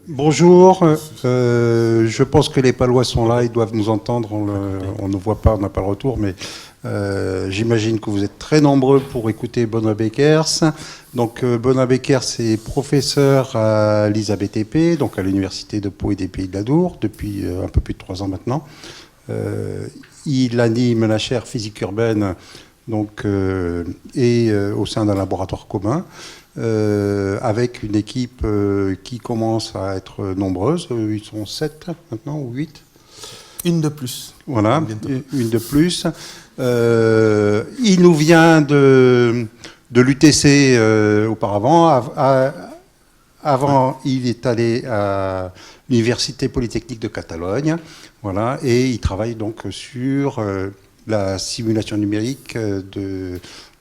Bonjour, je pense que les Palois sont là, ils doivent nous entendre, on ne voit pas, on n'a pas le retour, mais j'imagine que vous êtes très nombreux pour écouter Benoît Beckers. Donc Benoît Beckers est professeur à l'ISABTP, donc à l'Université de Pau et des Pays de la Dour, depuis un peu plus de 3 ans maintenant. Il anime la chaire physique urbaine donc, au sein d'un laboratoire commun. Avec une équipe qui commence à être nombreuse. Ils sont 7 maintenant, ou 8. Une de plus. Voilà, une de plus. Il nous vient de l'UTC auparavant. Avant, il est allé à l'Université Polytechnique de Catalogne. Voilà, et il travaille donc sur la simulation numérique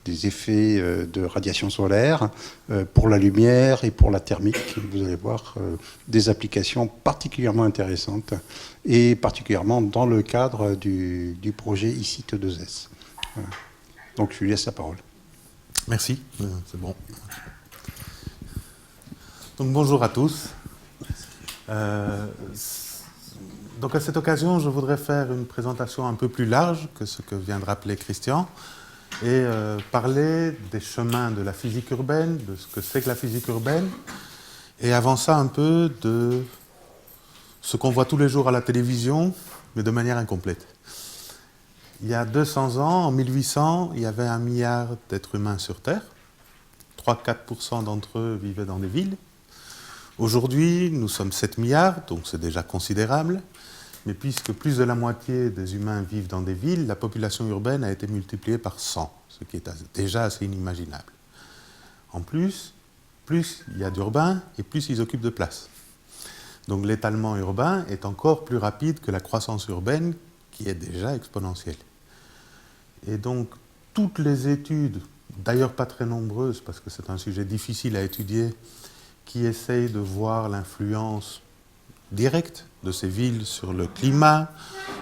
des effets de radiation solaire pour la lumière et pour la thermique. Vous allez voir des applications particulièrement intéressantes et particulièrement dans le cadre du projet ICIT2S. Voilà. Donc je lui laisse la parole. Merci, c'est bon. Donc bonjour à tous. Donc à cette occasion, je voudrais faire une présentation un peu plus large que ce que vient de rappeler Christian et parler des chemins de la physique urbaine, de ce que c'est que la physique urbaine, et avant ça un peu de ce qu'on voit tous les jours à la télévision, mais de manière incomplète. Il y a 200 ans, en 1800, il y avait 1 milliard d'êtres humains sur Terre. 3-4% d'entre eux vivaient dans des villes. Aujourd'hui, nous sommes 7 milliards, donc c'est déjà considérable. Mais puisque plus de la moitié des humains vivent dans des villes, la population urbaine a été multipliée par 100, ce qui est déjà assez inimaginable. En plus il y a d'urbains et plus ils occupent de place. Donc l'étalement urbain est encore plus rapide que la croissance urbaine, qui est déjà exponentielle. Et donc toutes les études, d'ailleurs pas très nombreuses, parce que c'est un sujet difficile à étudier, qui essayent de voir l'influence directe de ces villes sur le climat,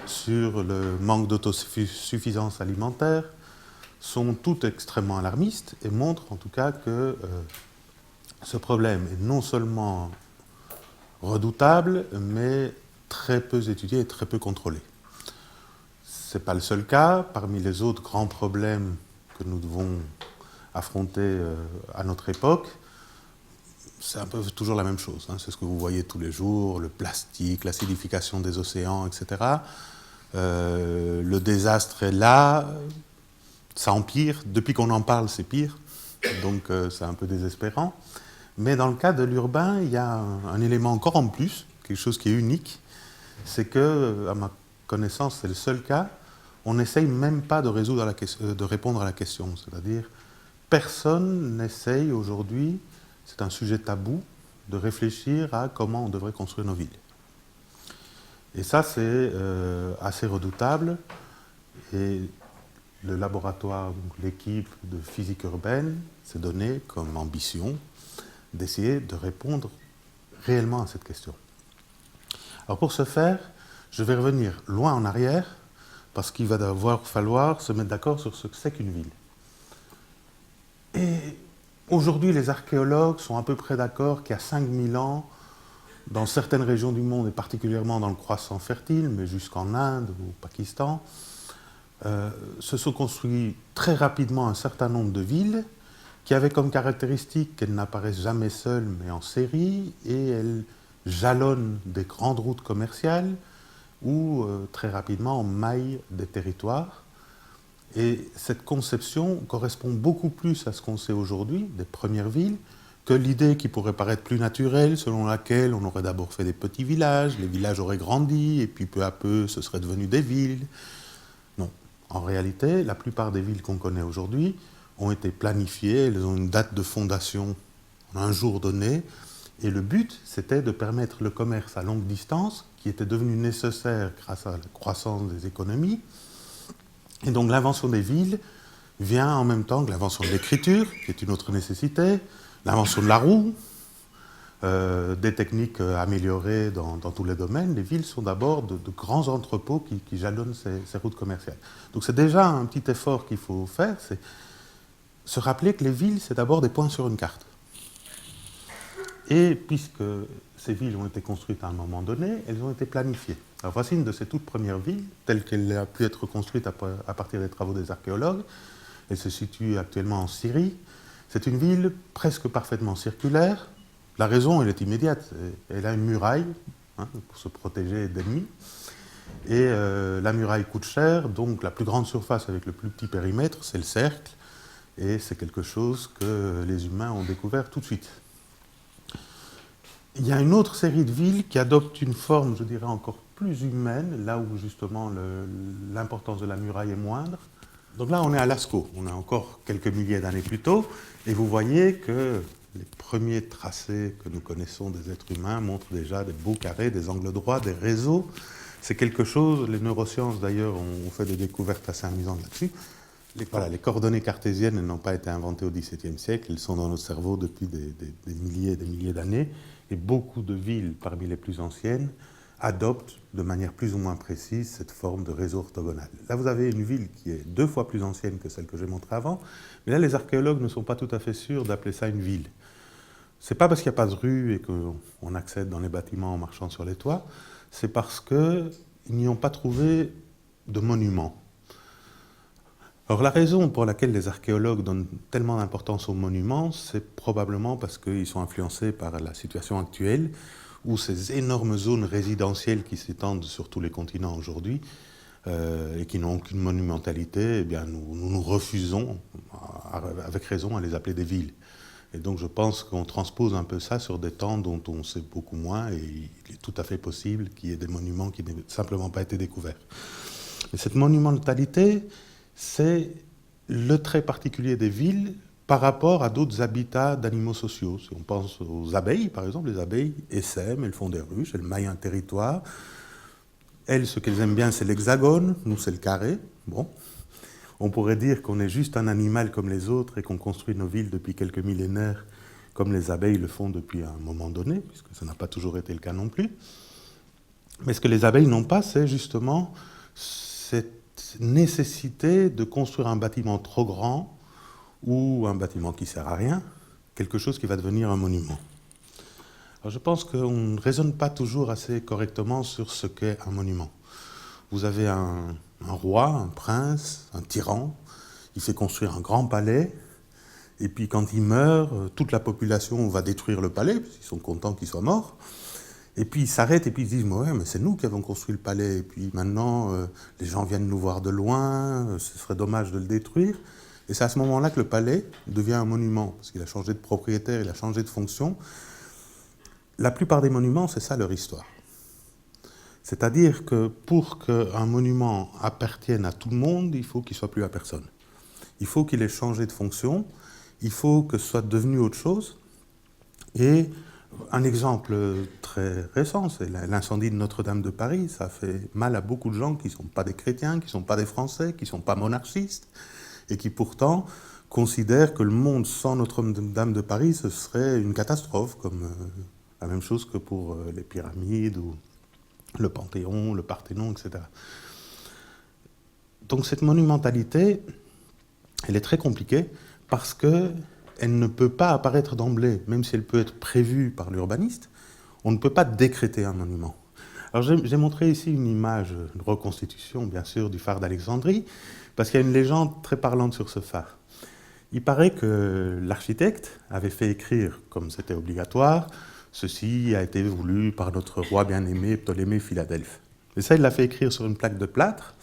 sur le manque d'autosuffisance alimentaire, sont toutes extrêmement alarmistes et montrent en tout cas que ce problème est non seulement redoutable, mais très peu étudié et très peu contrôlé. Ce n'est pas le seul cas. Parmi les autres grands problèmes que nous devons affronter à notre époque, c'est un peu toujours la même chose. C'est ce que vous voyez tous les jours, le plastique, l'acidification des océans, etc. Le désastre est là, ça empire. Depuis qu'on en parle, c'est pire. Donc c'est un peu désespérant. Mais dans le cas de l'urbain, il y a un élément encore en plus, quelque chose qui est unique. C'est que, à ma connaissance, c'est le seul cas, on n'essaye même pas de répondre à la question. C'est-à-dire, personne n'essaye aujourd'hui, c'est un sujet tabou, de réfléchir à comment on devrait construire nos villes. Et ça, c'est assez redoutable. Et le laboratoire, donc l'équipe de physique urbaine, s'est donné comme ambition d'essayer de répondre réellement à cette question. Alors pour ce faire, je vais revenir loin en arrière, parce qu'il va falloir se mettre d'accord sur ce que c'est qu'une ville. Et aujourd'hui, les archéologues sont à peu près d'accord qu'il y a 5000 ans, dans certaines régions du monde, et particulièrement dans le croissant fertile, mais jusqu'en Inde ou au Pakistan, se sont construits très rapidement un certain nombre de villes qui avaient comme caractéristique qu'elles n'apparaissent jamais seules, mais en série, et elles jalonnent des grandes routes commerciales ou, très rapidement, maillent des territoires. Et cette conception correspond beaucoup plus à ce qu'on sait aujourd'hui des premières villes que l'idée qui pourrait paraître plus naturelle, selon laquelle on aurait d'abord fait des petits villages, les villages auraient grandi, et puis peu à peu, ce serait devenu des villes. Non. En réalité, la plupart des villes qu'on connaît aujourd'hui ont été planifiées, elles ont une date de fondation en un jour donné, et le but, c'était de permettre le commerce à longue distance, qui était devenu nécessaire grâce à la croissance des économies. Et donc l'invention des villes vient en même temps que l'invention de l'écriture, qui est une autre nécessité, l'invention de la roue, des techniques améliorées dans tous les domaines. Les villes sont d'abord de grands entrepôts qui jalonnent ces routes commerciales. Donc c'est déjà un petit effort qu'il faut faire, c'est se rappeler que les villes, c'est d'abord des points sur une carte. Et puisque ces villes ont été construites à un moment donné, elles ont été planifiées. Alors voici une de ces toutes premières villes, telle qu'elle a pu être construite à partir des travaux des archéologues. Elle se situe actuellement en Syrie. C'est une ville presque parfaitement circulaire. La raison, elle est immédiate. Elle a une muraille pour se protéger d'ennemis. Et la muraille coûte cher, donc la plus grande surface avec le plus petit périmètre, c'est le cercle. Et c'est quelque chose que les humains ont découvert tout de suite. Il y a une autre série de villes qui adoptent une forme, je dirais, encore plus humaine, là où justement l'importance de la muraille est moindre. Donc là, on est à Lascaux, on est encore quelques milliers d'années plus tôt, et vous voyez que les premiers tracés que nous connaissons des êtres humains montrent déjà des beaux carrés, des angles droits, des réseaux. C'est quelque chose, les neurosciences d'ailleurs ont fait des découvertes assez amusantes là-dessus. Les coordonnées cartésiennes n'ont pas été inventées au XVIIe siècle, elles sont dans notre cerveau depuis des milliers et des milliers d'années, et beaucoup de villes, parmi les plus anciennes, adoptent de manière plus ou moins précise cette forme de réseau orthogonal. Là, vous avez une ville qui est 2 fois plus ancienne que celle que j'ai montrée avant, mais là, les archéologues ne sont pas tout à fait sûrs d'appeler ça une ville. Ce n'est pas parce qu'il n'y a pas de rue et qu'on accède dans les bâtiments en marchant sur les toits, c'est parce qu'ils n'y ont pas trouvé de monuments. Alors la raison pour laquelle les archéologues donnent tellement d'importance aux monuments, c'est probablement parce qu'ils sont influencés par la situation actuelle, où ces énormes zones résidentielles qui s'étendent sur tous les continents aujourd'hui, et qui n'ont aucune monumentalité, eh bien nous refusons, avec raison, à les appeler des villes. Et donc je pense qu'on transpose un peu ça sur des temps dont on sait beaucoup moins, et il est tout à fait possible qu'il y ait des monuments qui n'aient simplement pas été découverts. Et cette monumentalité, c'est le trait particulier des villes par rapport à d'autres habitats d'animaux sociaux. Si on pense aux abeilles, par exemple, les abeilles essaiment, elles font des ruches, elles maillent un territoire. Elles, ce qu'elles aiment bien, c'est l'hexagone, nous, c'est le carré. Bon. On pourrait dire qu'on est juste un animal comme les autres et qu'on construit nos villes depuis quelques millénaires comme les abeilles le font depuis un moment donné, puisque ça n'a pas toujours été le cas non plus. Mais ce que les abeilles n'ont pas, c'est justement cette nécessité de construire un bâtiment trop grand ou un bâtiment qui ne sert à rien, quelque chose qui va devenir un monument. Alors je pense qu'on ne raisonne pas toujours assez correctement sur ce qu'est un monument. Vous avez un roi, un prince, un tyran, il fait construire un grand palais, et puis quand il meurt, toute la population va détruire le palais, parce qu'ils sont contents qu'il soit mort. Et puis ils s'arrêtent et puis ils disent « Ouais, mais c'est nous qui avons construit le palais, et puis maintenant les gens viennent nous voir de loin, ce serait dommage de le détruire. » Et c'est à ce moment-là que le palais devient un monument, parce qu'il a changé de propriétaire, il a changé de fonction. La plupart des monuments, c'est ça leur histoire. C'est-à-dire que pour qu'un monument appartienne à tout le monde, il faut qu'il ne soit plus à personne. Il faut qu'il ait changé de fonction, il faut que ce soit devenu autre chose. Et un exemple très récent, c'est l'incendie de Notre-Dame de Paris. Ça fait mal à beaucoup de gens qui ne sont pas des chrétiens, qui ne sont pas des Français, qui ne sont pas monarchistes, et qui pourtant considèrent que le monde sans Notre-Dame de Paris, ce serait une catastrophe, comme la même chose que pour les pyramides, ou le Panthéon, le Parthénon, etc. Donc cette monumentalité, elle est très compliquée, parce que elle ne peut pas apparaître d'emblée, même si elle peut être prévue par l'urbaniste. On ne peut pas décréter un monument. Alors j'ai montré ici une image, une reconstitution, bien sûr, du phare d'Alexandrie, parce qu'il y a une légende très parlante sur ce phare. Il paraît que l'architecte avait fait écrire, comme c'était obligatoire, ceci a été voulu par notre roi bien-aimé Ptolémée Philadelphe. Et ça, il l'a fait écrire sur une plaque de plâtre,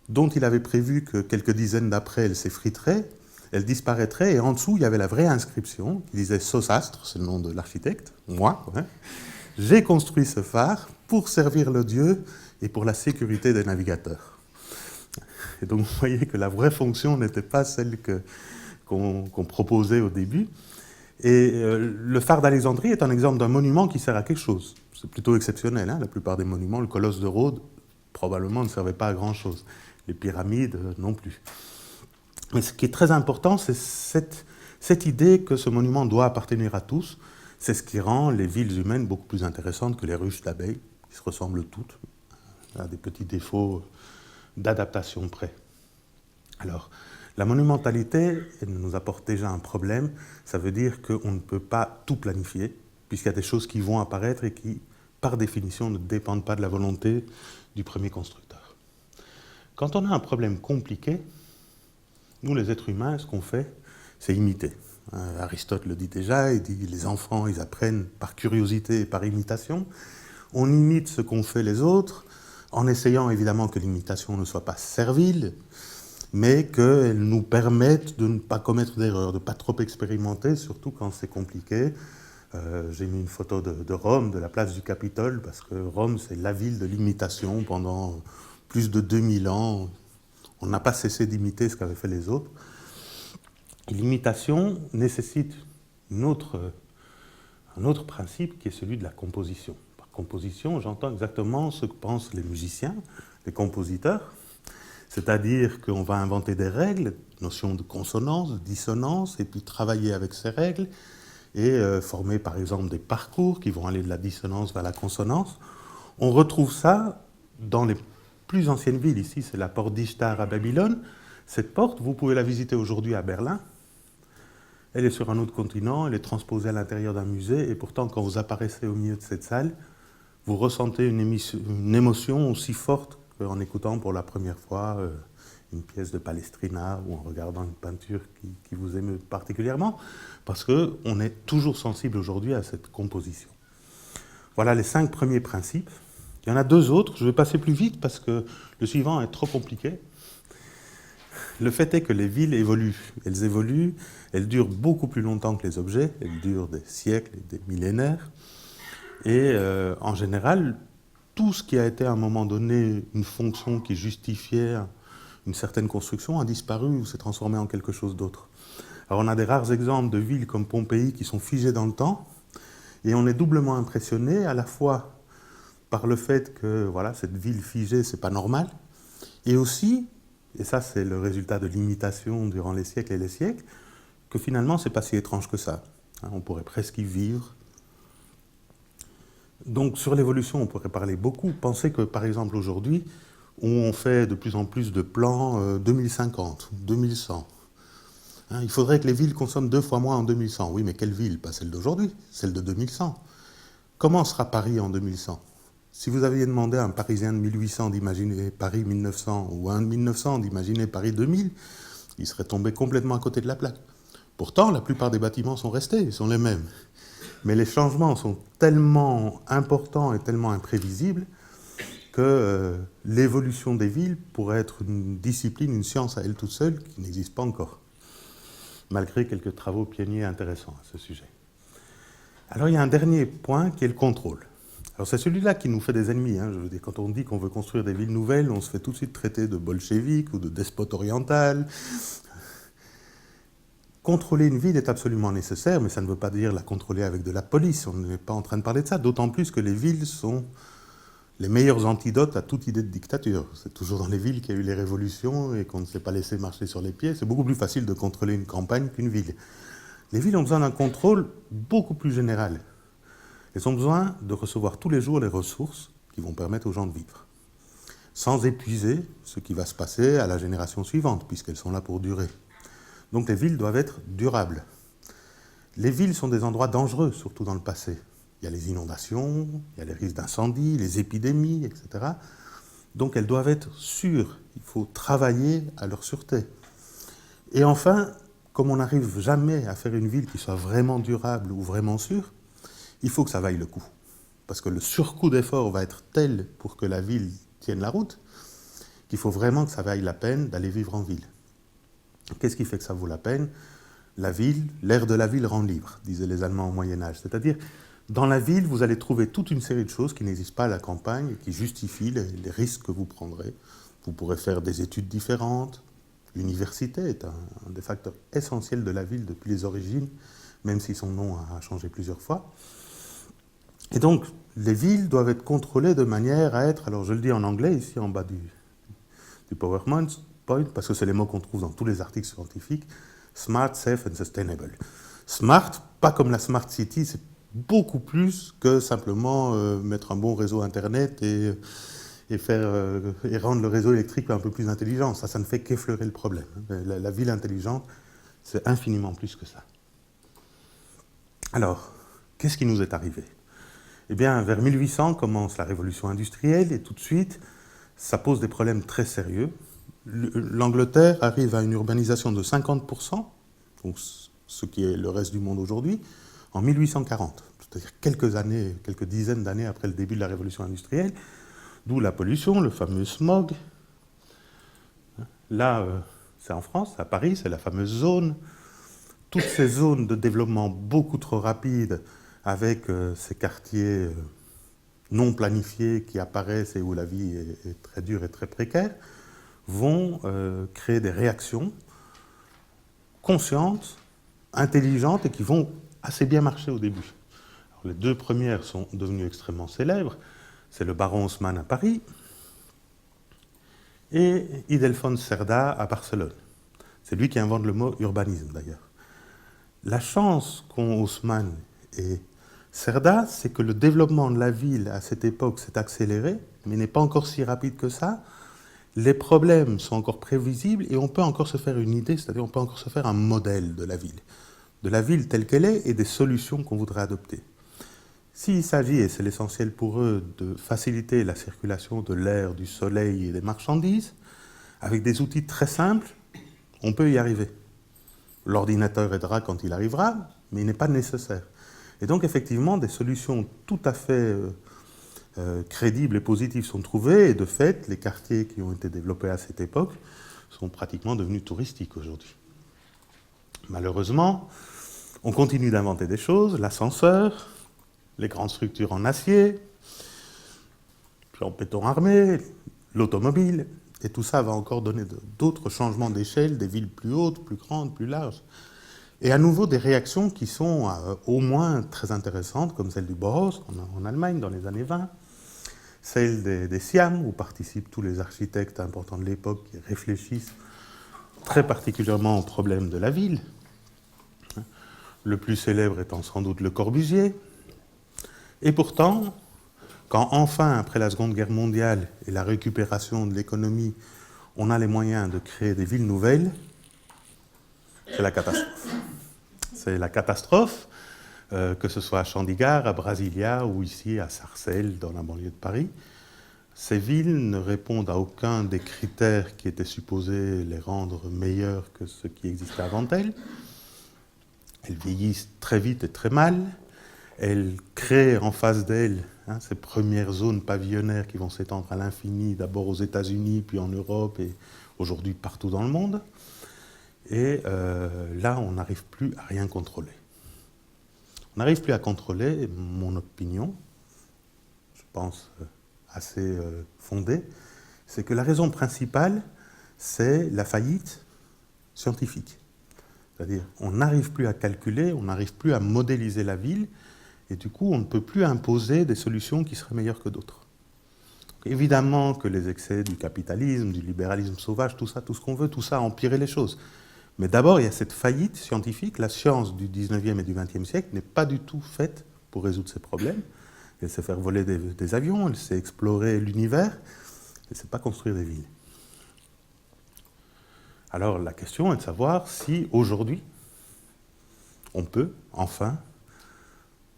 dont il avait prévu que quelques dizaines d'après, elle s'effriterait, elle disparaîtrait, et en dessous, il y avait la vraie inscription, qui disait « Sosastre », c'est le nom de l'architecte, moi, ouais. J'ai construit ce phare pour servir le Dieu et pour la sécurité des navigateurs. Et donc, vous voyez que la vraie fonction n'était pas celle qu'on proposait au début. Et le phare d'Alexandrie est un exemple d'un monument qui sert à quelque chose. C'est plutôt exceptionnel, hein, la plupart des monuments. Le colosse de Rhodes, probablement, ne servait pas à grand-chose. Les pyramides, non plus. Mais ce qui est très important, c'est cette idée que ce monument doit appartenir à tous. C'est ce qui rend les villes humaines beaucoup plus intéressantes que les ruches d'abeilles, qui se ressemblent toutes, à des petits défauts d'adaptation près. Alors, la monumentalité, elle nous apporte déjà un problème. Ça veut dire qu'on ne peut pas tout planifier. puisqu'il y a des choses qui vont apparaître et qui, par définition, ne dépendent pas de la volonté du premier constructeur. Quand on a un problème compliqué, nous, les êtres humains, ce qu'on fait, c'est imiter. Aristote le dit déjà, il dit les enfants, ils apprennent par curiosité et par imitation. On imite ce qu'ont fait les autres, en essayant évidemment que l'imitation ne soit pas servile, mais qu'elle nous permette de ne pas commettre d'erreurs, de ne pas trop expérimenter, surtout quand c'est compliqué. J'ai mis une photo de Rome, de la place du Capitole, parce que Rome, c'est la ville de l'imitation pendant plus de 2000 ans. On n'a pas cessé d'imiter ce qu'avaient fait les autres. L'imitation nécessite un autre principe qui est celui de la composition. Par composition, j'entends exactement ce que pensent les musiciens, les compositeurs, c'est-à-dire qu'on va inventer des règles, notion de consonance, de dissonance, et puis travailler avec ces règles, et former par exemple des parcours qui vont aller de la dissonance vers la consonance. On retrouve ça dans les plus anciennes villes. Ici, c'est la porte d'Ishtar à Babylone. Cette porte, vous pouvez la visiter aujourd'hui à Berlin. Elle est sur un autre continent, elle est transposée à l'intérieur d'un musée, et pourtant, quand vous apparaissez au milieu de cette salle, vous ressentez une émotion aussi forte qu'en écoutant pour la première fois une pièce de Palestrina ou en regardant une peinture qui vous émeut particulièrement, parce qu'on est toujours sensible aujourd'hui à cette composition. Voilà les 5 premiers principes. Il y en a 2 autres, je vais passer plus vite parce que le suivant est trop compliqué. Le fait est que les villes évoluent. Elles durent beaucoup plus longtemps que les objets, elles durent des siècles et des millénaires. Et en général, tout ce qui a été à un moment donné une fonction qui justifiait une certaine construction a disparu ou s'est transformé en quelque chose d'autre. Alors on a des rares exemples de villes comme Pompéi qui sont figées dans le temps, et on est doublement impressionné à la fois par le fait que voilà, cette ville figée, c'est pas normal, et aussi, et ça c'est le résultat de l'imitation durant les siècles et les siècles, que finalement c'est pas si étrange que ça. On pourrait presque y vivre. Donc sur l'évolution, on pourrait parler beaucoup. Pensez que par exemple aujourd'hui, où on fait de plus en plus de plans 2050, 2100. Il faudrait que les villes consomment 2 fois moins en 2100. Oui, mais quelle ville? Pas celle d'aujourd'hui, celle de 2100. Comment sera Paris en 2100? Si vous aviez demandé à un Parisien de 1800 d'imaginer Paris 1900 ou à un de 1900 d'imaginer Paris 2000, il serait tombé complètement à côté de la plaque. Pourtant, la plupart des bâtiments sont restés, ils sont les mêmes. Mais les changements sont tellement importants et tellement imprévisibles que l'évolution des villes pourrait être une discipline, une science à elle toute seule qui n'existe pas encore, malgré quelques travaux pionniers intéressants à ce sujet. Alors il y a un dernier point qui est le contrôle. Alors c'est celui-là qui nous fait des ennemis. Je veux dire, quand on dit qu'on veut construire des villes nouvelles, on se fait tout de suite traiter de bolchevique ou de despote oriental. Contrôler une ville est absolument nécessaire, mais ça ne veut pas dire la contrôler avec de la police. On n'est pas en train de parler de ça, d'autant plus que les villes sont les meilleurs antidotes à toute idée de dictature. C'est toujours dans les villes qu'il y a eu les révolutions et qu'on ne s'est pas laissé marcher sur les pieds. C'est beaucoup plus facile de contrôler une campagne qu'une ville. Les villes ont besoin d'un contrôle beaucoup plus général. Elles ont besoin de recevoir tous les jours les ressources qui vont permettre aux gens de vivre, sans épuiser ce qui va se passer à la génération suivante, puisqu'elles sont là pour durer. Donc les villes doivent être durables. Les villes sont des endroits dangereux, surtout dans le passé. Il y a les inondations, il y a les risques d'incendie, les épidémies, etc. Donc elles doivent être sûres. Il faut travailler à leur sûreté. Et enfin, comme on n'arrive jamais à faire une ville qui soit vraiment durable ou vraiment sûre, il faut que ça vaille le coup. Parce que le surcoût d'effort va être tel pour que la ville tienne la route, qu'il faut vraiment que ça vaille la peine d'aller vivre en ville. Qu'est-ce qui fait que ça vaut la peine? La ville, l'air de la ville rend libre, disaient les Allemands au Moyen-Âge. C'est-à-dire, dans la ville, vous allez trouver toute une série de choses qui n'existent pas à la campagne et qui justifient les risques que vous prendrez. Vous pourrez faire des études différentes. L'université est un des facteurs essentiels de la ville depuis les origines, même si son nom a changé plusieurs fois. Et donc, les villes doivent être contrôlées de manière à être, alors je le dis en anglais, ici en bas du PowerPoint, parce que c'est les mots qu'on trouve dans tous les articles scientifiques, smart, safe and sustainable. Smart, pas comme la smart city, c'est beaucoup plus que simplement mettre un bon réseau Internet et rendre le réseau électrique un peu plus intelligent. Ça ne fait qu'effleurer le problème. La ville intelligente, c'est infiniment plus que ça. Alors, Qu'est-ce qui nous est arrivé? Eh bien, vers 1800 commence la révolution industrielle et tout de suite, ça pose des problèmes très sérieux. L'Angleterre arrive à une urbanisation de 50%, donc ce qui est le reste du monde aujourd'hui, en 1840, c'est-à-dire quelques dizaines d'années après le début de la révolution industrielle, d'où la pollution, le fameux smog. Là, c'est en France, à Paris, c'est la fameuse zone. Toutes ces zones de développement beaucoup trop rapides, avec ces quartiers non planifiés qui apparaissent et où la vie est très dure et très précaire, vont créer des réactions conscientes, intelligentes et qui vont assez bien marcher au début. Alors, les deux premières sont devenues extrêmement célèbres. C'est le baron Haussmann à Paris et Ildefonso Cerda à Barcelone. C'est lui qui invente le mot urbanisme d'ailleurs. La chance qu'ont Haussmann et Cerda, c'est que le développement de la ville à cette époque s'est accéléré, mais n'est pas encore si rapide que ça. Les problèmes sont encore prévisibles et on peut encore se faire une idée, c'est-à-dire on peut encore se faire un modèle de la ville telle qu'elle est et des solutions qu'on voudrait adopter. S'il s'agit, et c'est l'essentiel pour eux, de faciliter la circulation de l'air, du soleil et des marchandises, avec des outils très simples, on peut y arriver. L'ordinateur aidera quand il arrivera, mais il n'est pas nécessaire. Et donc effectivement, des solutions tout à fait crédibles et positives sont trouvées, et de fait, les quartiers qui ont été développés à cette époque sont pratiquement devenus touristiques aujourd'hui. Malheureusement, on continue d'inventer des choses, l'ascenseur, les grandes structures en acier, puis en béton armé, l'automobile, et tout ça va encore donner d'autres changements d'échelle, des villes plus hautes, plus grandes, plus larges. Et à nouveau des réactions qui sont au moins très intéressantes, comme celle du Bauhaus en Allemagne dans les années 20, celle des Siam, où participent tous les architectes importants de l'époque qui réfléchissent très particulièrement aux problèmes de la ville. Le plus célèbre étant sans doute Le Corbusier. Et pourtant, quand enfin, après la Seconde Guerre mondiale et la récupération de l'économie, on a les moyens de créer des villes nouvelles, c'est la catastrophe. C'est la catastrophe, que ce soit à Chandigarh, à Brasilia ou ici à Sarcelles, dans la banlieue de Paris. Ces villes ne répondent à aucun des critères qui étaient supposés les rendre meilleures que ce qui existait avant elles. Elles vieillissent très vite et très mal. Elles créent en face d'elles ces premières zones pavillonnaires qui vont s'étendre à l'infini, d'abord aux États-Unis, puis en Europe et aujourd'hui partout dans le monde. Et là, on n'arrive plus à rien contrôler. On n'arrive plus à contrôler, mon opinion, je pense assez fondée, c'est que la raison principale, c'est la faillite scientifique. C'est-à-dire, on n'arrive plus à calculer, on n'arrive plus à modéliser la ville, et du coup, on ne peut plus imposer des solutions qui seraient meilleures que d'autres. Donc, évidemment que les excès du capitalisme, du libéralisme sauvage, tout ça, tout ce qu'on veut, tout ça a empiré les choses. Mais d'abord, il y a cette faillite scientifique. La science du 19e et du 20e siècle n'est pas du tout faite pour résoudre ces problèmes. Elle sait faire voler des avions, elle sait explorer l'univers, elle ne sait pas construire des villes. Alors la question est de savoir si aujourd'hui, on peut enfin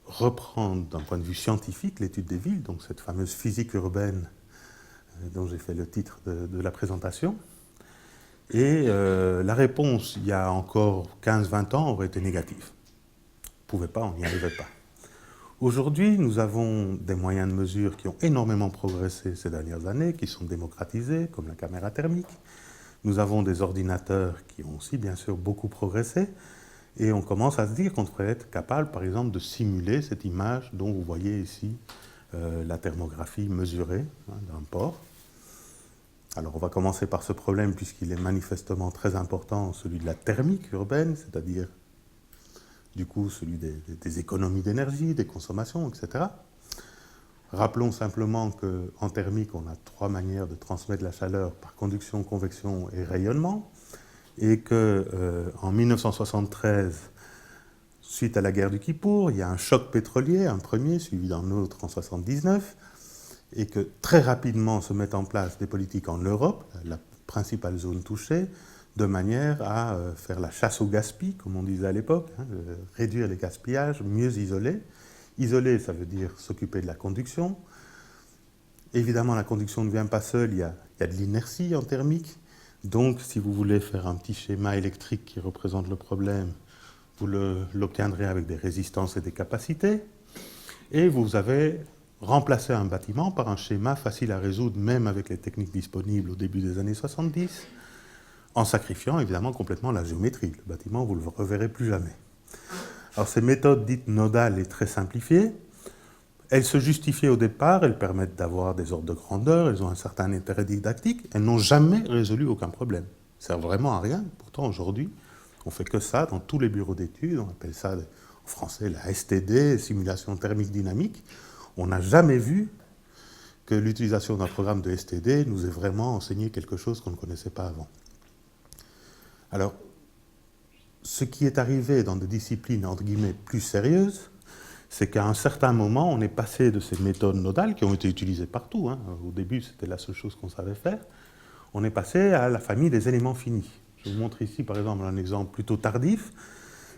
reprendre d'un point de vue scientifique l'étude des villes, donc cette fameuse physique urbaine dont j'ai fait le titre de la présentation. Et la réponse, il y a encore 15-20 ans, aurait été négative. On ne pouvait pas, on n'y arrivait pas. Aujourd'hui, nous avons des moyens de mesure qui ont énormément progressé ces dernières années, qui sont démocratisés, comme la caméra thermique. Nous avons des ordinateurs qui ont aussi, bien sûr, beaucoup progressé. Et on commence à se dire qu'on devrait être capable, par exemple, de simuler cette image dont vous voyez ici la thermographie mesurée d'un port. Alors on va commencer par ce problème puisqu'il est manifestement très important, celui de la thermique urbaine, c'est-à-dire du coup celui des économies d'énergie, des consommations, etc. Rappelons simplement qu'en thermique, on a 3 manières de transmettre la chaleur par conduction, convection et rayonnement, et qu'en 1973, suite à la guerre du Kippour, il y a un choc pétrolier, un premier, suivi d'un autre en 1979, et que très rapidement se mettent en place des politiques en Europe, la principale zone touchée, de manière à faire la chasse au gaspillage, comme on disait à l'époque, réduire les gaspillages, mieux isoler. Isoler, ça veut dire s'occuper de la conduction. Évidemment, la conduction ne vient pas seule, il y a de l'inertie en thermique. Donc, si vous voulez faire un petit schéma électrique qui représente le problème, vous l'obtiendrez avec des résistances et des capacités. Et vous avez remplacé un bâtiment par un schéma facile à résoudre, même avec les techniques disponibles au début des années 70, en sacrifiant évidemment complètement la géométrie. Le bâtiment, vous ne le reverrez plus jamais. Alors, ces méthodes dites nodales et très simplifiées, elles se justifiaient au départ, elles permettent d'avoir des ordres de grandeur, elles ont un certain intérêt didactique, elles n'ont jamais résolu aucun problème. Ça ne sert vraiment à rien. Pourtant, aujourd'hui, on ne fait que ça dans tous les bureaux d'études, on appelle ça en français la STD, simulation thermique dynamique. On n'a jamais vu que l'utilisation d'un programme de STD nous ait vraiment enseigné quelque chose qu'on ne connaissait pas avant. Alors, ce qui est arrivé dans des disciplines entre guillemets plus sérieuses, c'est qu'à un certain moment, on est passé de ces méthodes nodales qui ont été utilisées partout. Au début, c'était la seule chose qu'on savait faire. On est passé à la famille des éléments finis. Je vous montre ici, par exemple, un exemple plutôt tardif.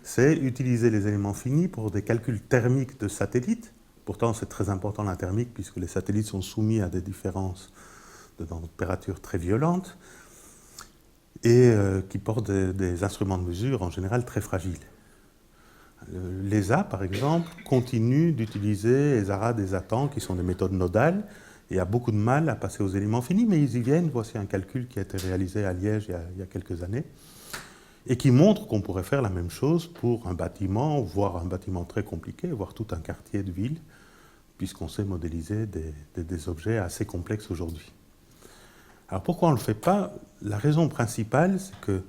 C'est utiliser les éléments finis pour des calculs thermiques de satellites. Pourtant, c'est très important la thermique, puisque les satellites sont soumis à des différences de température très violentes et qui portent des instruments de mesure, en général, très fragiles. L'ESA, par exemple, continue d'utiliser les ARAD et ZATAN, qui sont des méthodes nodales, et a beaucoup de mal à passer aux éléments finis, mais ils y viennent. Voici un calcul qui a été réalisé à Liège il y a quelques années, et qui montre qu'on pourrait faire la même chose pour un bâtiment, voire un bâtiment très compliqué, voire tout un quartier de ville, puisqu'on sait modéliser des objets assez complexes aujourd'hui. Alors pourquoi on ne le fait pas? La raison principale, c'est que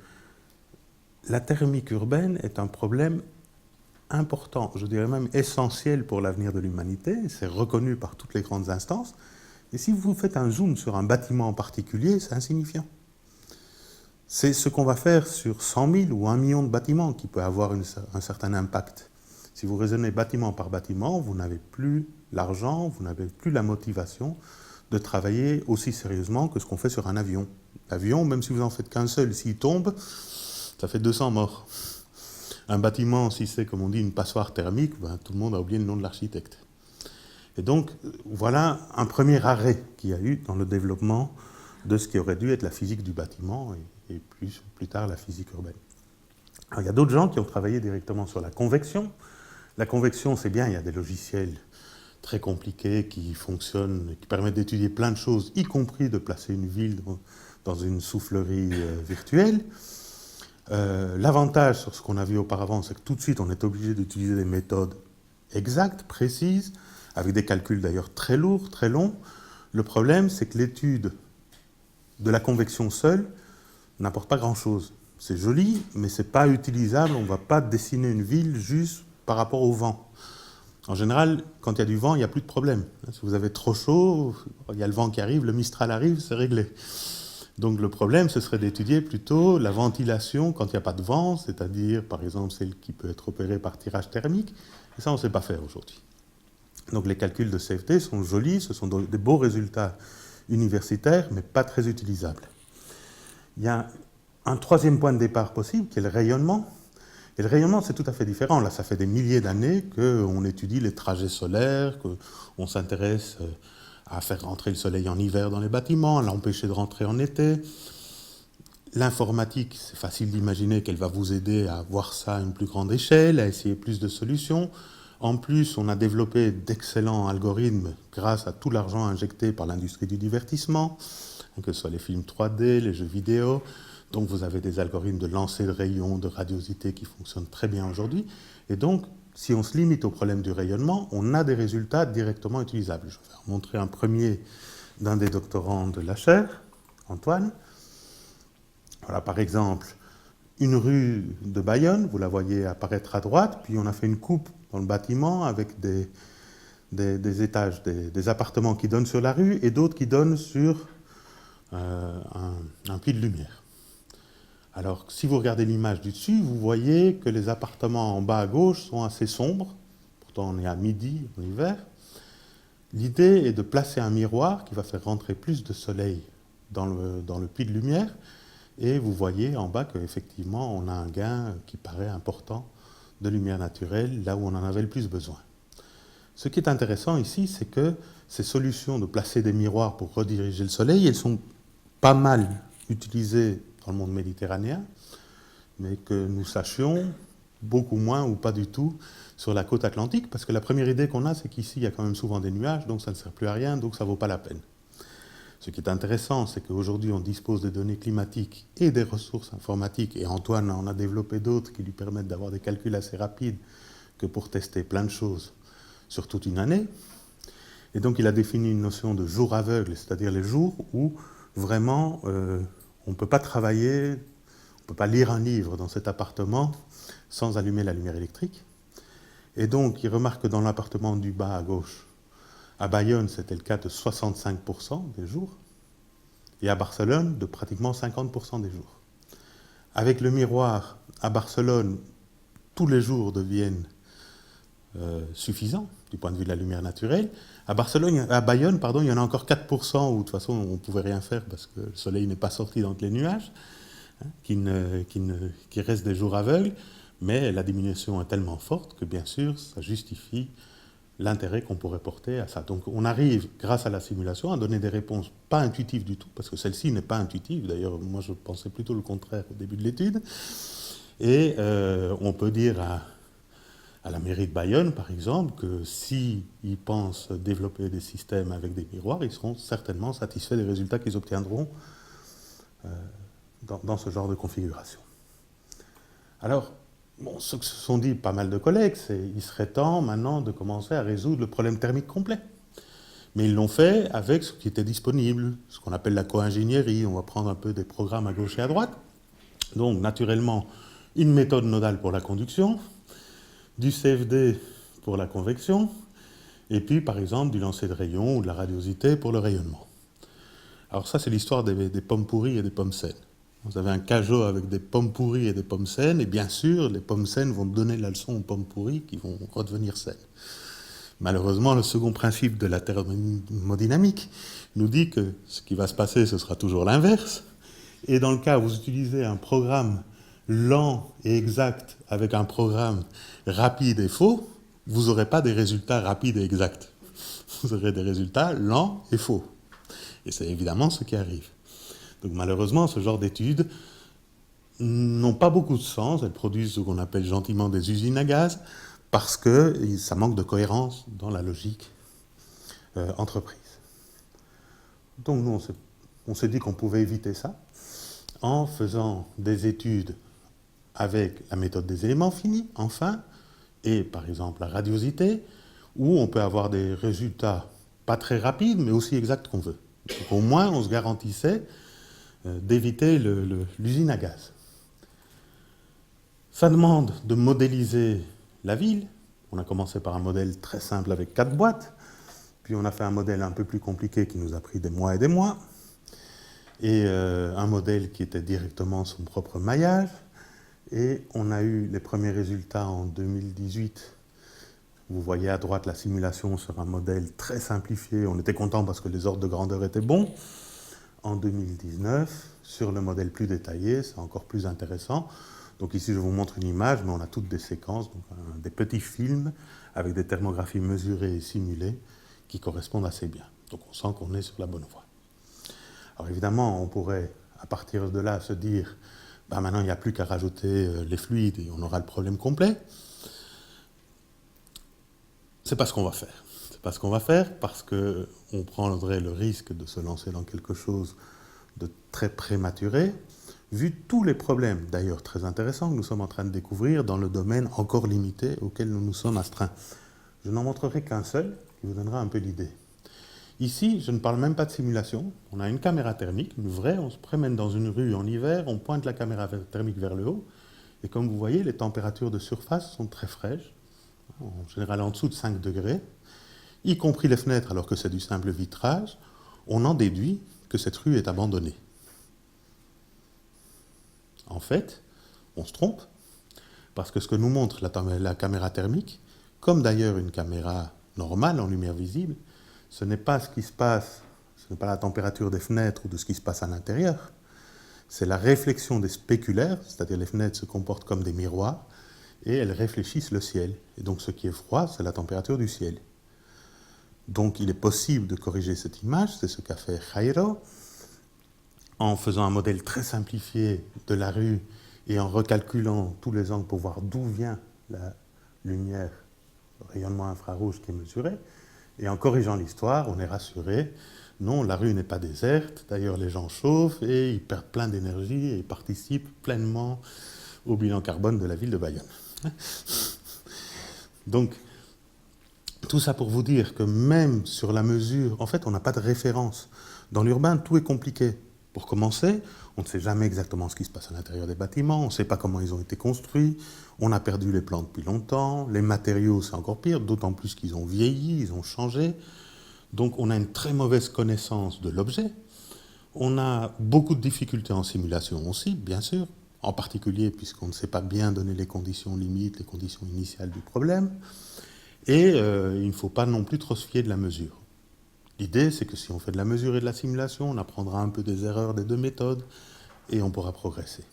la thermique urbaine est un problème important, je dirais même essentiel pour l'avenir de l'humanité, c'est reconnu par toutes les grandes instances, et si vous faites un zoom sur un bâtiment en particulier, c'est insignifiant. C'est ce qu'on va faire sur 100 000 ou 1 million de bâtiments qui peut avoir un certain impact. Si vous raisonnez bâtiment par bâtiment, vous n'avez plus l'argent, vous n'avez plus la motivation de travailler aussi sérieusement que ce qu'on fait sur un avion. L'avion, même si vous n'en faites qu'un seul, s'il tombe, ça fait 200 morts. Un bâtiment, si c'est, comme on dit, une passoire thermique, ben, tout le monde a oublié le nom de l'architecte. Et donc, voilà un premier arrêt qu'il y a eu dans le développement de ce qui aurait dû être la physique du bâtiment et plus tard la physique urbaine. Alors, il y a d'autres gens qui ont travaillé directement sur la convection. La convection, c'est bien, il y a des logiciels très compliqués qui fonctionnent, qui permettent d'étudier plein de choses, y compris de placer une ville dans une soufflerie virtuelle. L'avantage sur ce qu'on a vu auparavant, c'est que tout de suite, on est obligé d'utiliser des méthodes exactes, précises, avec des calculs d'ailleurs très lourds, très longs. Le problème, c'est que l'étude de la convection seule n'apporte pas grand-chose. C'est joli, mais ce n'est pas utilisable. On ne va pas dessiner une ville juste par rapport au vent. En général, quand il y a du vent, il n'y a plus de problème. Si vous avez trop chaud, il y a le vent qui arrive, le Mistral arrive, c'est réglé. Donc le problème, ce serait d'étudier plutôt la ventilation quand il n'y a pas de vent, c'est-à-dire, par exemple, celle qui peut être opérée par tirage thermique. Et ça, on ne sait pas faire aujourd'hui. Donc les calculs de CFT sont jolis, ce sont des beaux résultats universitaires, mais pas très utilisables. Il y a un troisième point de départ possible, qui est le rayonnement. Et le rayonnement, c'est tout à fait différent. Là, ça fait des milliers d'années qu'on étudie les trajets solaires, qu'on s'intéresse à faire rentrer le soleil en hiver dans les bâtiments, à l'empêcher de rentrer en été. L'informatique, c'est facile d'imaginer qu'elle va vous aider à voir ça à une plus grande échelle, à essayer plus de solutions. En plus, on a développé d'excellents algorithmes grâce à tout l'argent injecté par l'industrie du divertissement, que ce soit les films 3D, les jeux vidéo. Donc vous avez des algorithmes de lancer de rayons, de radiosité qui fonctionnent très bien aujourd'hui. Et donc, si on se limite au problème du rayonnement, on a des résultats directement utilisables. Je vais vous montrer un premier d'un des doctorants de la chaire, Antoine. Voilà, par exemple, une rue de Bayonne, vous la voyez apparaître à droite, puis on a fait une coupe dans le bâtiment avec des étages, des appartements qui donnent sur la rue et d'autres qui donnent sur un puits de lumière. Alors, si vous regardez l'image du dessus, vous voyez que les appartements en bas à gauche sont assez sombres. Pourtant, on est à midi, en hiver. L'idée est de placer un miroir qui va faire rentrer plus de soleil dans le puits de lumière. Et vous voyez en bas qu'effectivement, on a un gain qui paraît important de lumière naturelle, là où on en avait le plus besoin. Ce qui est intéressant ici, c'est que ces solutions de placer des miroirs pour rediriger le soleil, elles sont pas mal utilisées dans le monde méditerranéen, mais que nous sachions beaucoup moins ou pas du tout sur la côte atlantique, parce que la première idée qu'on a, c'est qu'ici, il y a quand même souvent des nuages, donc ça ne sert plus à rien, donc ça ne vaut pas la peine. Ce qui est intéressant, c'est qu'aujourd'hui, on dispose des données climatiques et des ressources informatiques, et Antoine en a développé d'autres qui lui permettent d'avoir des calculs assez rapides que pour tester plein de choses sur toute une année. Et donc, il a défini une notion de jour aveugle, c'est-à-dire les jours où vraiment on ne peut pas travailler, on ne peut pas lire un livre dans cet appartement sans allumer la lumière électrique. Et donc, il remarque que dans l'appartement du bas à gauche, à Bayonne, c'était le cas de 65% des jours, et à Barcelone, de pratiquement 50% des jours. Avec le miroir, à Barcelone, tous les jours deviennent suffisants du point de vue de la lumière naturelle. À Bayonne, il y en a encore 4% où de toute façon on ne pouvait rien faire parce que le soleil n'est pas sorti d'entre les nuages, hein, qui restent des jours aveugles, mais la diminution est tellement forte que bien sûr ça justifie l'intérêt qu'on pourrait porter à ça. Donc on arrive, grâce à la simulation, à donner des réponses pas intuitives du tout, parce que celle-ci n'est pas intuitive, d'ailleurs moi je pensais plutôt le contraire au début de l'étude, et on peut dire à la mairie de Bayonne, par exemple, que s'ils pensent développer des systèmes avec des miroirs, ils seront certainement satisfaits des résultats qu'ils obtiendront dans ce genre de configuration. Alors, bon, ce que se sont dit pas mal de collègues, c'est qu'il serait temps maintenant de commencer à résoudre le problème thermique complet. Mais ils l'ont fait avec ce qui était disponible, ce qu'on appelle la co-ingénierie. On va prendre un peu des programmes à gauche et à droite. Donc, naturellement, une méthode nodale pour la conduction, du CFD pour la convection, et puis par exemple du lancer de rayons ou de la radiosité pour le rayonnement. Alors ça c'est l'histoire des pommes pourries et des pommes saines. Vous avez un cajot avec des pommes pourries et des pommes saines, et bien sûr les pommes saines vont donner la leçon aux pommes pourries qui vont redevenir saines. Malheureusement, le second principe de la thermodynamique nous dit que ce qui va se passer, ce sera toujours l'inverse, et dans le cas où vous utilisez un programme lent et exact avec un programme rapide et faux, vous n'aurez pas des résultats rapides et exacts. Vous aurez des résultats lents et faux. Et c'est évidemment ce qui arrive. Donc malheureusement, ce genre d'études n'ont pas beaucoup de sens. Elles produisent ce qu'on appelle gentiment des usines à gaz parce que ça manque de cohérence dans la logique entreprise. Donc nous, on s'est dit qu'on pouvait éviter ça en faisant des études avec la méthode des éléments finis, enfin, et par exemple la radiosité, où on peut avoir des résultats pas très rapides, mais aussi exacts qu'on veut. Donc au moins, on se garantissait d'éviter l'usine à gaz. Ça demande de modéliser la ville. On a commencé par un modèle très simple avec 4 boîtes, puis on a fait un modèle un peu plus compliqué qui nous a pris des mois et des mois, et un modèle qui était directement son propre maillage. Et on a eu les premiers résultats en 2018. Vous voyez à droite la simulation sur un modèle très simplifié. On était content parce que les ordres de grandeur étaient bons. En 2019, sur le modèle plus détaillé, c'est encore plus intéressant. Donc ici, je vous montre une image, mais on a toutes des séquences, donc des petits films avec des thermographies mesurées et simulées qui correspondent assez bien. Donc on sent qu'on est sur la bonne voie. Alors évidemment, on pourrait, à partir de là, se dire maintenant, il n'y a plus qu'à rajouter les fluides et on aura le problème complet. C'est pas ce qu'on va faire. C'est pas ce qu'on va faire parce qu'on prendrait le risque de se lancer dans quelque chose de très prématuré, vu tous les problèmes, d'ailleurs très intéressants, que nous sommes en train de découvrir dans le domaine encore limité auquel nous nous sommes astreints. Je n'en montrerai qu'un seul qui vous donnera un peu l'idée. Ici, je ne parle même pas de simulation. On a une caméra thermique, une vraie. On se promène dans une rue en hiver, on pointe la caméra thermique vers le haut. Et comme vous voyez, les températures de surface sont très fraîches, en général en dessous de 5 degrés, y compris les fenêtres, alors que c'est du simple vitrage. On en déduit que cette rue est abandonnée. En fait, on se trompe, parce que ce que nous montre la caméra thermique, comme d'ailleurs une caméra normale en lumière visible, ce n'est pas ce qui se passe, ce n'est pas la température des fenêtres ou de ce qui se passe à l'intérieur, c'est la réflexion des spéculaires, c'est-à-dire les fenêtres se comportent comme des miroirs, et elles réfléchissent le ciel. Et donc ce qui est froid, c'est la température du ciel. Donc il est possible de corriger cette image, c'est ce qu'a fait Jairo, en faisant un modèle très simplifié de la rue et en recalculant tous les angles pour voir d'où vient la lumière, le rayonnement infrarouge qui est mesuré. Et en corrigeant l'histoire, on est rassuré. Non, la rue n'est pas déserte. D'ailleurs, les gens chauffent et ils perdent plein d'énergie et participent pleinement au bilan carbone de la ville de Bayonne. Donc, tout ça pour vous dire que même sur la mesure, en fait, on n'a pas de référence. Dans l'urbain, tout est compliqué. Pour commencer, on ne sait jamais exactement ce qui se passe à l'intérieur des bâtiments, on ne sait pas comment ils ont été construits, on a perdu les plans depuis longtemps, les matériaux, c'est encore pire, d'autant plus qu'ils ont vieilli, ils ont changé. Donc on a une très mauvaise connaissance de l'objet. On a beaucoup de difficultés en simulation aussi, bien sûr, en particulier puisqu'on ne sait pas bien donner les conditions limites, les conditions initiales du problème. Et il ne faut pas non plus trop se fier de la mesure. L'idée, c'est que si on fait de la mesure et de la simulation, on apprendra un peu des erreurs des deux méthodes et on pourra progresser.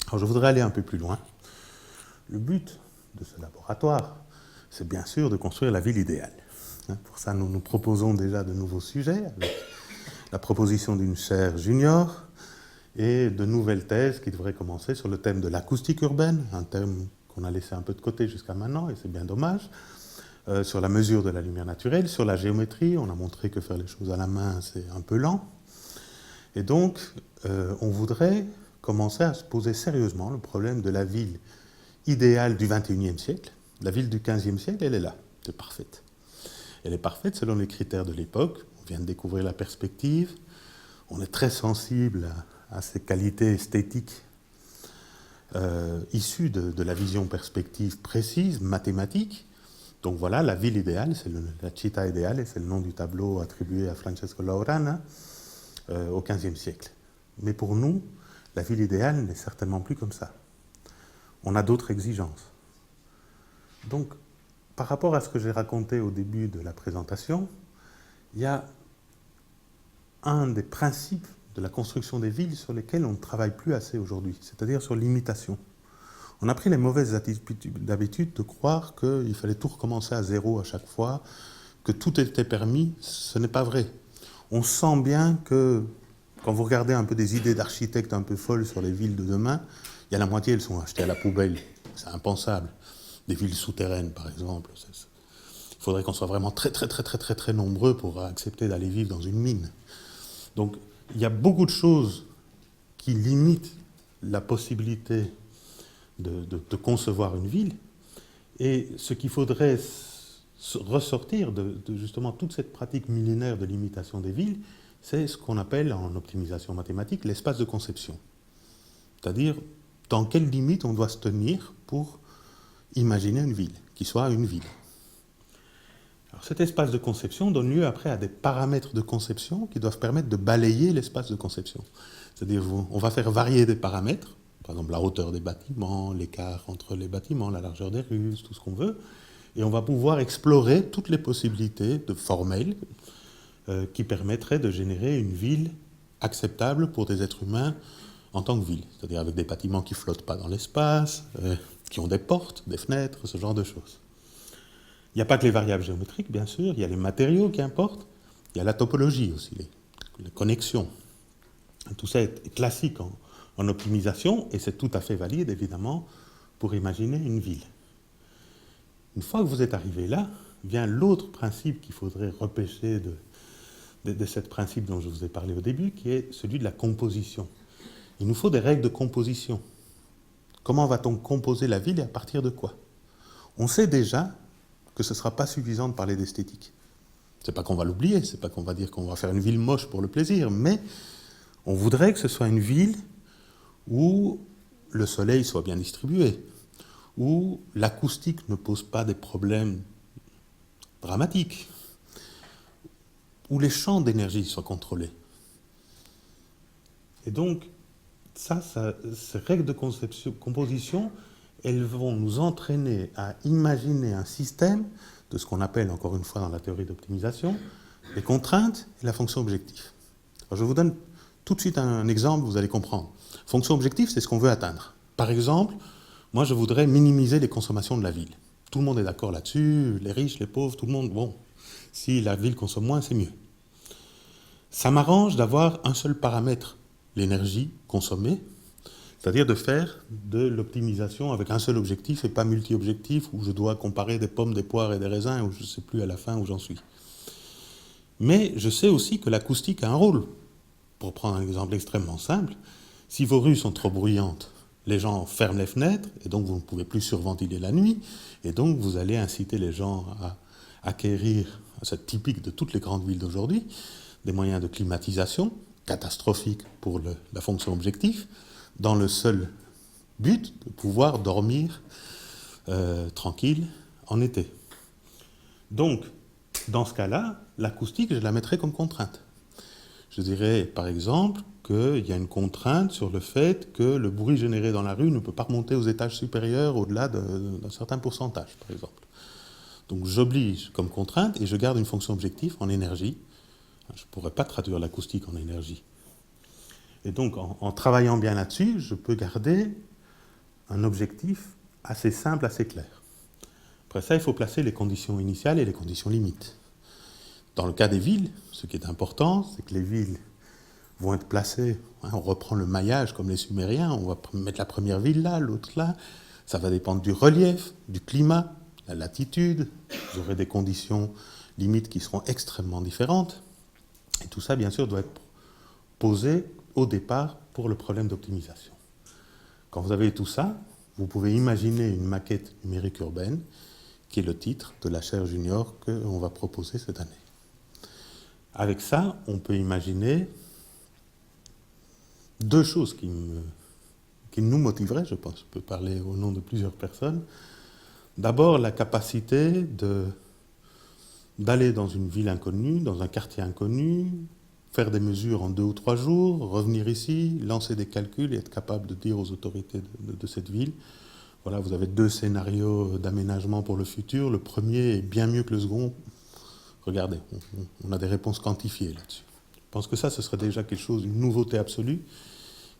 Alors je voudrais aller un peu plus loin. Le but de ce laboratoire, c'est bien sûr de construire la ville idéale. Pour ça, nous nous proposons déjà de nouveaux sujets, avec la proposition d'une chaire junior et de nouvelles thèses qui devraient commencer sur le thème de l'acoustique urbaine, un thème qu'on a laissé un peu de côté jusqu'à maintenant, et c'est bien dommage, sur la mesure de la lumière naturelle, sur la géométrie. On a montré que faire les choses à la main, c'est un peu lent. Et donc, on voudrait commencer à se poser sérieusement le problème de la ville idéale du XXIe siècle. La ville du XVe siècle, elle est là, c'est parfaite. Elle est parfaite selon les critères de l'époque. On vient de découvrir la perspective. On est très sensible à ces qualités esthétiques issues de la vision perspective précise, mathématique. Donc voilà, la ville idéale, c'est la città ideale, c'est le nom du tableau attribué à Francesco Laurana au XVe siècle. Mais pour nous, la ville idéale n'est certainement plus comme ça. On a d'autres exigences. Donc, par rapport à ce que j'ai raconté au début de la présentation, il y a un des principes de la construction des villes sur lesquels on ne travaille plus assez aujourd'hui, c'est-à-dire sur l'imitation. On a pris les mauvaises habitudes de croire qu'il fallait tout recommencer à zéro à chaque fois, que tout était permis. Ce n'est pas vrai. On sent bien que, quand vous regardez un peu des idées d'architectes un peu folles sur les villes de demain, il y a la moitié, elles sont achetées à la poubelle. C'est impensable. Des villes souterraines, par exemple. Il faudrait qu'on soit vraiment très nombreux pour accepter d'aller vivre dans une mine. Donc, il y a beaucoup de choses qui limitent la possibilité de concevoir une ville. Et ce qu'il faudrait ressortir de justement toute cette pratique millénaire de l'imitation des villes, c'est ce qu'on appelle en optimisation mathématique l'espace de conception. C'est-à-dire dans quelles limites on doit se tenir pour imaginer une ville, qui soit une ville. Alors cet espace de conception donne lieu après à des paramètres de conception qui doivent permettre de balayer l'espace de conception. C'est-à-dire on va faire varier des paramètres, par exemple la hauteur des bâtiments, l'écart entre les bâtiments, la largeur des rues, tout ce qu'on veut, et on va pouvoir explorer toutes les possibilités formelles qui permettraient de générer une ville acceptable pour des êtres humains en tant que ville, c'est-à-dire avec des bâtiments qui ne flottent pas dans l'espace, qui ont des portes, des fenêtres, ce genre de choses. Il n'y a pas que les variables géométriques, bien sûr, il y a les matériaux qui importent, il y a la topologie aussi, les connexions. Tout ça est classique en optimisation, et c'est tout à fait valide, évidemment, pour imaginer une ville. Une fois que vous êtes arrivé là, vient l'autre principe qu'il faudrait repêcher de ce principe dont je vous ai parlé au début, qui est celui de la composition. Il nous faut des règles de composition. Comment va-t-on composer la ville et à partir de quoi? On sait déjà que ce ne sera pas suffisant de parler d'esthétique. Ce n'est pas qu'on va l'oublier, ce n'est pas qu'on va dire qu'on va faire une ville moche pour le plaisir, mais on voudrait que ce soit une ville où le soleil soit bien distribué, où l'acoustique ne pose pas des problèmes dramatiques, où les champs d'énergie soient contrôlés. Et donc, ces règles de composition, elles vont nous entraîner à imaginer un système de ce qu'on appelle, encore une fois dans la théorie d'optimisation, les contraintes et la fonction objectif. Alors, je vous donne tout de suite un exemple, vous allez comprendre. Fonction objectif, c'est ce qu'on veut atteindre. Par exemple, moi je voudrais minimiser les consommations de la ville. Tout le monde est d'accord là-dessus, les riches, les pauvres, tout le monde, bon. Si la ville consomme moins, c'est mieux. Ça m'arrange d'avoir un seul paramètre, l'énergie consommée, c'est-à-dire de faire de l'optimisation avec un seul objectif et pas multi-objectif où je dois comparer des pommes, des poires et des raisins où je ne sais plus à la fin où j'en suis. Mais je sais aussi que l'acoustique a un rôle. Pour prendre un exemple extrêmement simple, si vos rues sont trop bruyantes, les gens ferment les fenêtres et donc vous ne pouvez plus surventiler la nuit et donc vous allez inciter les gens à acquérir, c'est typique de toutes les grandes villes d'aujourd'hui, des moyens de climatisation catastrophiques pour la fonction objectif, dans le seul but de pouvoir dormir tranquille en été. Donc, dans ce cas-là, l'acoustique, je la mettrai comme contrainte. Je dirais, par exemple, qu'il y a une contrainte sur le fait que le bruit généré dans la rue ne peut pas remonter aux étages supérieurs au-delà d'un certain pourcentage, par exemple. Donc j'oblige comme contrainte et je garde une fonction objectif en énergie. Je ne pourrais pas traduire l'acoustique en énergie. Et donc, en travaillant bien là-dessus, je peux garder un objectif assez simple, assez clair. Après ça, il faut placer les conditions initiales et les conditions limites. Dans le cas des villes, ce qui est important, c'est que les villes vont être placées, on reprend le maillage comme les Sumériens, on va mettre la première ville là, l'autre là, ça va dépendre du relief, du climat, la latitude, vous aurez des conditions limites qui seront extrêmement différentes. Et tout ça, bien sûr, doit être posé au départ pour le problème d'optimisation. Quand vous avez tout ça, vous pouvez imaginer une maquette numérique urbaine, qui est le titre de la chaire junior qu'on va proposer cette année. Avec ça, on peut imaginer deux choses qui nous motiveraient, je pense. Je peux parler au nom de plusieurs personnes. D'abord, la capacité d'aller dans une ville inconnue, dans un quartier inconnu, faire des mesures en 2 ou 3 jours, revenir ici, lancer des calculs et être capable de dire aux autorités de cette ville, voilà, vous avez 2 scénarios d'aménagement pour le futur, le premier est bien mieux que le second. Regardez, on a des réponses quantifiées là-dessus. Je pense que ça, ce serait déjà quelque chose, une nouveauté absolue,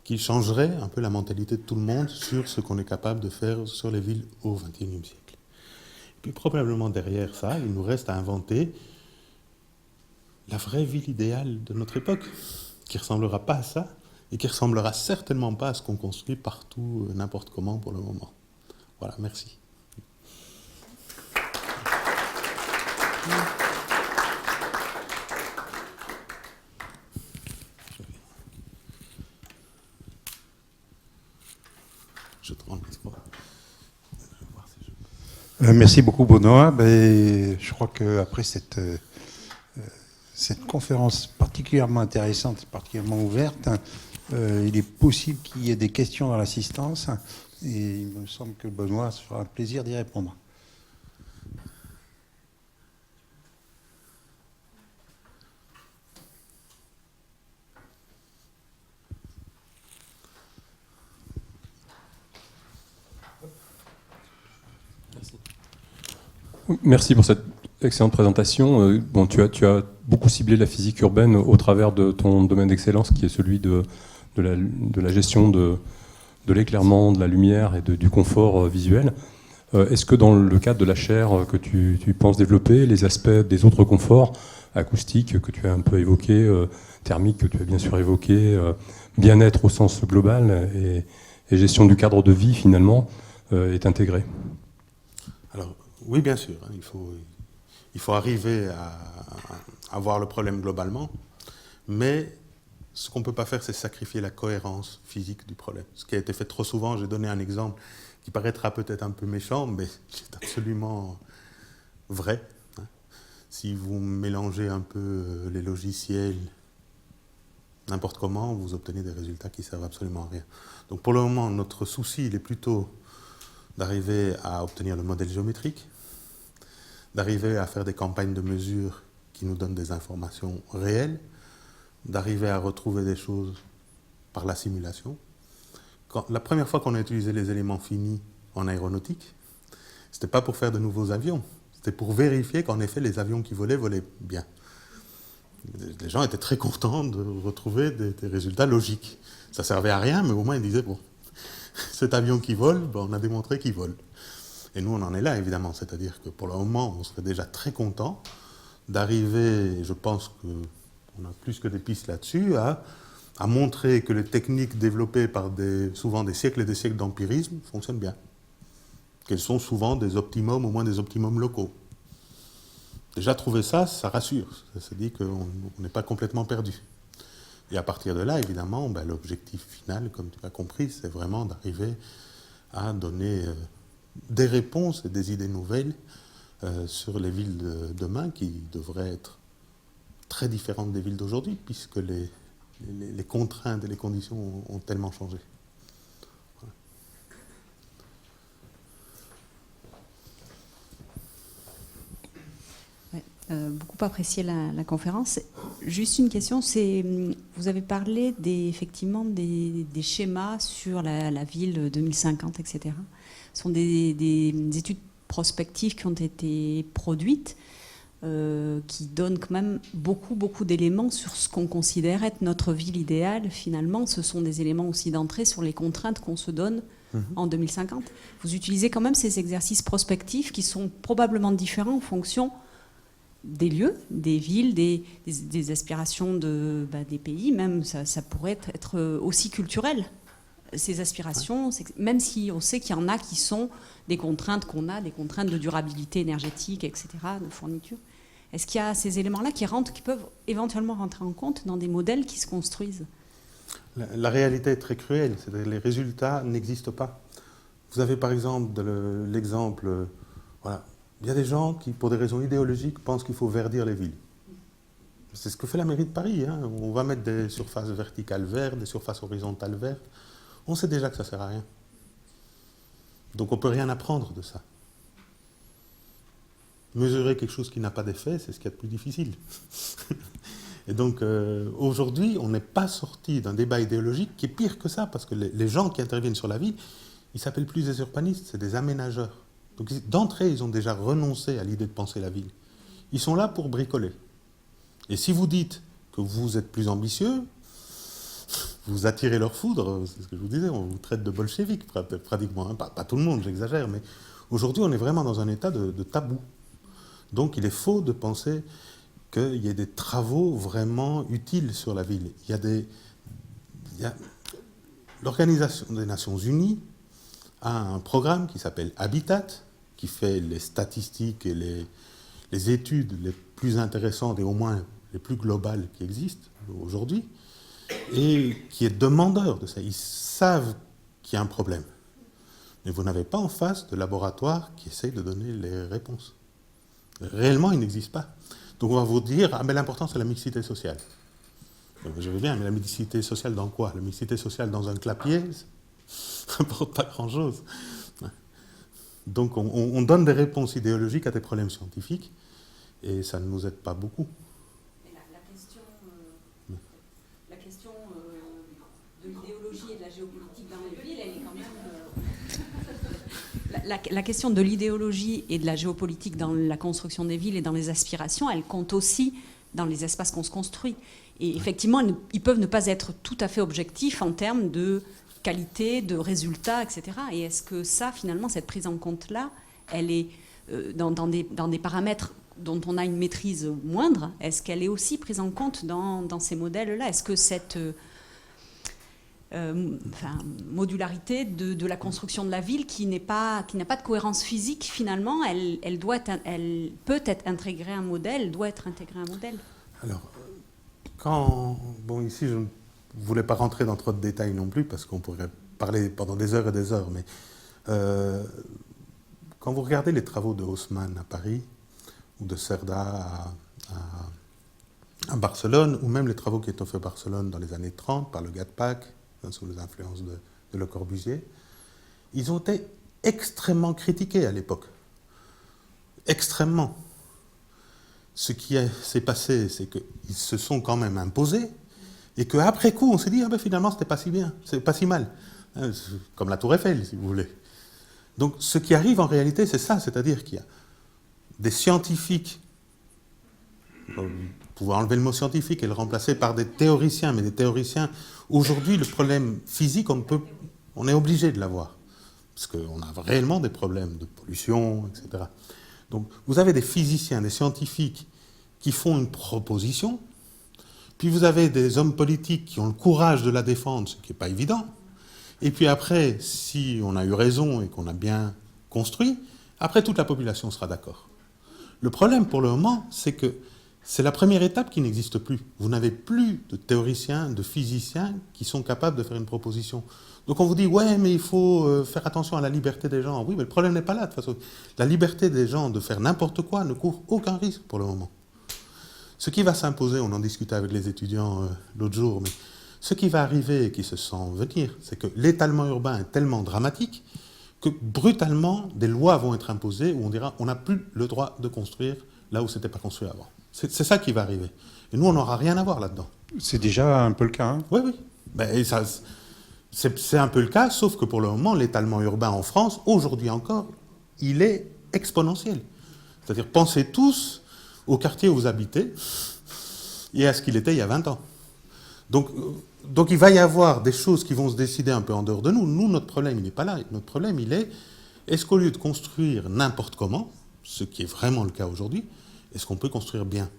qui changerait un peu la mentalité de tout le monde sur ce qu'on est capable de faire sur les villes au XXIe siècle. Puis probablement derrière ça, il nous reste à inventer la vraie ville idéale de notre époque, qui ne ressemblera pas à ça, et qui ne ressemblera certainement pas à ce qu'on construit partout, n'importe comment pour le moment. Voilà, merci. Je te rends le micro. Merci beaucoup, Benoît. Je crois qu'après cette conférence particulièrement intéressante, particulièrement ouverte, il est possible qu'il y ait des questions dans l'assistance et il me semble que Benoît se fera un plaisir d'y répondre. Merci pour cette excellente présentation. Bon, tu as beaucoup ciblé la physique urbaine au travers de ton domaine d'excellence qui est celui de la gestion de l'éclairement, de la lumière et du confort visuel. Est-ce que dans le cadre de la chaire que tu penses développer, les aspects des autres conforts, acoustiques que tu as un peu évoqués, thermiques que tu as bien sûr évoqués, bien-être au sens global et gestion du cadre de vie finalement, est intégré? Alors, oui, bien sûr. Il faut arriver à voir le problème globalement, mais ce qu'on ne peut pas faire, c'est sacrifier la cohérence physique du problème. Ce qui a été fait trop souvent, j'ai donné un exemple qui paraîtra peut-être un peu méchant, mais c'est absolument vrai. Si vous mélangez un peu les logiciels n'importe comment, vous obtenez des résultats qui ne servent absolument à rien. Donc pour le moment, notre souci, il est plutôt d'arriver à obtenir le modèle géométrique, d'arriver à faire des campagnes de mesure qui nous donnent des informations réelles, d'arriver à retrouver des choses par la simulation. La première fois qu'on a utilisé les éléments finis en aéronautique, ce n'était pas pour faire de nouveaux avions, c'était pour vérifier qu'en effet les avions qui volaient bien. Les gens étaient très contents de retrouver des résultats logiques. Ça ne servait à rien, mais au moins ils disaient, bon, cet avion qui vole, on a démontré qu'il vole. Et nous, on en est là, évidemment. C'est-à-dire que pour le moment, on serait déjà très content d'arriver, et je pense qu'on a plus que des pistes là-dessus, à montrer que les techniques développées par souvent des siècles et des siècles d'empirisme fonctionnent bien. Qu'elles sont souvent des optimums, au moins des optimums locaux. Déjà, trouver ça, ça rassure. Ça se dit qu'on n'est pas complètement perdu. Et à partir de là, évidemment, l'objectif final, comme tu as compris, c'est vraiment d'arriver à donner des réponses et des idées nouvelles sur les villes de demain qui devraient être très différentes des villes d'aujourd'hui, puisque les contraintes et les conditions ont tellement changé. Voilà. Beaucoup apprécié la conférence. Juste une question, vous avez parlé effectivement des schémas sur la ville 2050, etc. Ce sont des études prospectives qui ont été produites, qui donnent quand même beaucoup d'éléments sur ce qu'on considère être notre ville idéale. Finalement, ce sont des éléments aussi d'entrée sur les contraintes qu'on se donne en 2050. Vous utilisez quand même ces exercices prospectifs qui sont probablement différents en fonction des lieux, des villes, des aspirations des pays, même ça pourrait être aussi culturel. Ces aspirations, même si on sait qu'il y en a qui sont des contraintes qu'on a, des contraintes de durabilité énergétique, etc., de fourniture. Est-ce qu'il y a ces éléments-là qui peuvent éventuellement rentrer en compte dans des modèles qui se construisent ? La réalité est très cruelle, c'est-à-dire les résultats n'existent pas. Vous avez par exemple l'exemple, voilà. Il y a des gens qui, pour des raisons idéologiques, pensent qu'il faut verdir les villes. C'est ce que fait la mairie de Paris. On va mettre des surfaces verticales vertes, des surfaces horizontales vertes. On sait déjà que ça ne sert à rien. Donc on ne peut rien apprendre de ça. Mesurer quelque chose qui n'a pas d'effet, c'est ce qu'il y a de plus difficile. Et donc aujourd'hui, on n'est pas sorti d'un débat idéologique qui est pire que ça, parce que les gens qui interviennent sur la ville, ils ne s'appellent plus des urbanistes, c'est des aménageurs. Donc d'entrée, ils ont déjà renoncé à l'idée de penser la ville. Ils sont là pour bricoler. Et si vous dites que vous êtes plus ambitieux, vous attirez leur foudre, c'est ce que je vous disais, on vous traite de bolchevique pratiquement. Pas tout le monde, j'exagère, mais aujourd'hui, on est vraiment dans un état de tabou. Donc il est faux de penser qu'il y ait des travaux vraiment utiles sur la ville. L'Organisation des Nations Unies a un programme qui s'appelle Habitat, qui fait les statistiques et les études les plus intéressantes et au moins les plus globales qui existent aujourd'hui, et qui est demandeur de ça. Ils savent qu'il y a un problème. Mais vous n'avez pas en face de laboratoire qui essaye de donner les réponses. Réellement, il n'existe pas. Donc on va vous dire, mais l'important c'est la mixité sociale. Je veux bien, mais la mixité sociale dans quoi ? La mixité sociale dans un clapier, ça n'apporte pas grand-chose. Donc on donne des réponses idéologiques à des problèmes scientifiques, et ça ne nous aide pas beaucoup. La question de l'idéologie et de la géopolitique dans les villes, elle est quand même... La question de l'idéologie et de la géopolitique dans la construction des villes et dans les aspirations, elle compte aussi dans les espaces qu'on se construit. Et effectivement, ils peuvent ne pas être tout à fait objectifs en termes de qualité, de résultats, etc. Et est-ce que ça, finalement, cette prise en compte-là, elle est dans des paramètres dont on a une maîtrise moindre, est-ce qu'elle est aussi prise en compte dans ces modèles-là ? Est-ce que cette modularité de la construction de la ville qui n'a pas de cohérence physique, finalement, elle peut être intégrée à un modèle, doit être intégrée à un modèle ? Alors, ici, je ne voulais pas rentrer dans trop de détails non plus, parce qu'on pourrait parler pendant des heures et des heures, mais quand vous regardez les travaux de Haussmann à Paris, ou de Cerda à Barcelone, ou même les travaux qui ont été faits à Barcelone dans les années 30 par le GATPAC, sous les influences de Le Corbusier, ils ont été extrêmement critiqués à l'époque. Extrêmement. Ce qui s'est passé, c'est qu'ils se sont quand même imposés, et qu'après coup, on s'est dit, finalement, c'était pas si bien, c'est pas si mal. Comme la Tour Eiffel, si vous voulez. Donc, ce qui arrive en réalité, c'est ça, c'est-à-dire qu'il y a des scientifiques, vous pouvez enlever le mot scientifique et le remplacer par des théoriciens, mais des théoriciens, aujourd'hui, le problème physique, on est obligé de l'avoir, parce qu'on a réellement des problèmes de pollution, etc. Donc, vous avez des physiciens, des scientifiques, qui font une proposition, puis vous avez des hommes politiques qui ont le courage de la défendre, ce qui n'est pas évident, et puis après, si on a eu raison et qu'on a bien construit, après toute la population sera d'accord. Le problème pour le moment, c'est que c'est la première étape qui n'existe plus. Vous n'avez plus de théoriciens, de physiciens qui sont capables de faire une proposition. Donc on vous dit, ouais, mais il faut faire attention à la liberté des gens. Oui, mais le problème n'est pas là, de toute façon. La liberté des gens de faire n'importe quoi ne court aucun risque pour le moment. Ce qui va s'imposer, on en discutait avec les étudiants l'autre jour, mais ce qui va arriver et qui se sent venir, c'est que l'étalement urbain est tellement dramatique que brutalement, des lois vont être imposées où on dira, on n'a plus le droit de construire là où ce n'était pas construit avant. C'est ça qui va arriver. Et nous, on n'aura rien à voir là-dedans. C'est déjà un peu le cas. Hein. Oui, oui. Ben, c'est un peu le cas, sauf que pour le moment, l'étalement urbain en France, aujourd'hui encore, il est exponentiel. C'est-à-dire, pensez tous au quartier où vous habitez et à ce qu'il était il y a 20 ans. Donc il va y avoir des choses qui vont se décider un peu en dehors de nous. Nous, notre problème, il n'est pas là. Notre problème, il est-ce qu'au lieu de construire n'importe comment, ce qui est vraiment le cas aujourd'hui, est-ce qu'on peut construire bien?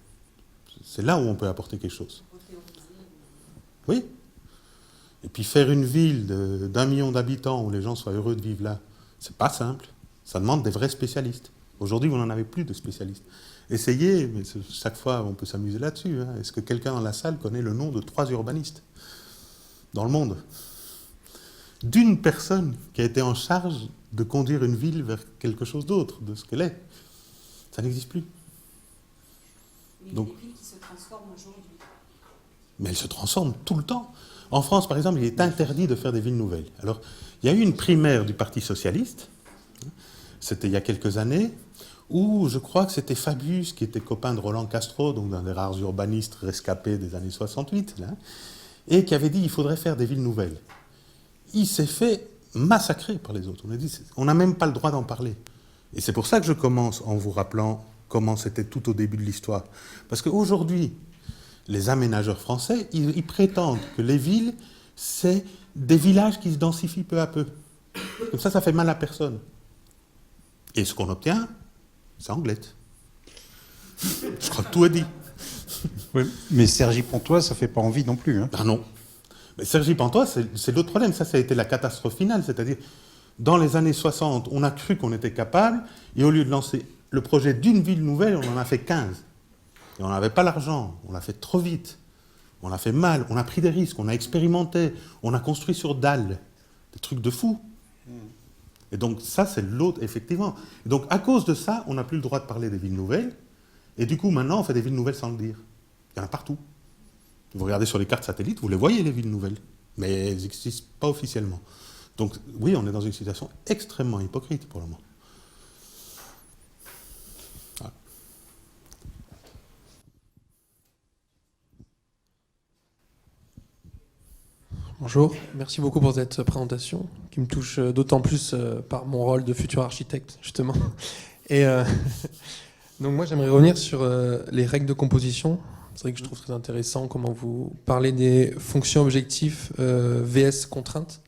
C'est là où on peut apporter quelque chose. Oui. Et puis faire une ville d'1 million d'habitants où les gens soient heureux de vivre là, c'est pas simple. Ça demande des vrais spécialistes. Aujourd'hui, vous n'en avez plus de spécialistes. Essayez, mais chaque fois on peut s'amuser là-dessus. Hein. Est-ce que quelqu'un dans la salle connaît le nom de 3 urbanistes dans le monde? D'une personne qui a été en charge de conduire une ville vers quelque chose d'autre, de ce qu'elle est. Ça n'existe plus. Donc, des villes qui se transforment aujourd'hui. Mais elles se transforment tout le temps. En France, par exemple, il est interdit de faire des villes nouvelles. Alors, il y a eu une primaire du Parti socialiste, c'était il y a quelques années, où je crois que c'était Fabius, qui était copain de Roland Castro, donc d'un des rares urbanistes rescapés des années 68, là, et qui avait dit qu'il faudrait faire des villes nouvelles. Il s'est fait massacrer par les autres. On a dit, on n'a même pas le droit d'en parler. Et c'est pour ça que je commence en vous rappelant comment c'était tout au début de l'histoire. Parce qu'aujourd'hui, les aménageurs français, ils prétendent que les villes, c'est des villages qui se densifient peu à peu. Comme ça fait mal à personne. Et ce qu'on obtient, c'est Anglette. Je crois que tout est dit. Oui. Mais Cergy-Pontoise, ça ne fait pas envie non plus. Hein. Ben non. Mais Cergy-Pontoise, c'est l'autre problème. Ça a été la catastrophe finale. C'est-à-dire, dans les années 60, on a cru qu'on était capable, et au lieu de lancer le projet d'une ville nouvelle, on en a fait 15. Et on n'avait pas l'argent, on l'a fait trop vite, on l'a fait mal, on a pris des risques, on a expérimenté, on a construit sur dalle, des trucs de fou. Et donc ça, c'est l'autre, effectivement. Et donc à cause de ça, on n'a plus le droit de parler des villes nouvelles, et du coup maintenant, on fait des villes nouvelles sans le dire. Il y en a partout. Vous regardez sur les cartes satellites, vous les voyez, les villes nouvelles, mais elles n'existent pas officiellement. Donc oui, on est dans une situation extrêmement hypocrite pour le moment. Bonjour, merci beaucoup pour cette présentation qui me touche d'autant plus par mon rôle de futur architecte, justement. Et donc moi, j'aimerais revenir sur les règles de composition. C'est vrai que je trouve très intéressant comment vous parlez des fonctions objectifs VS contraintes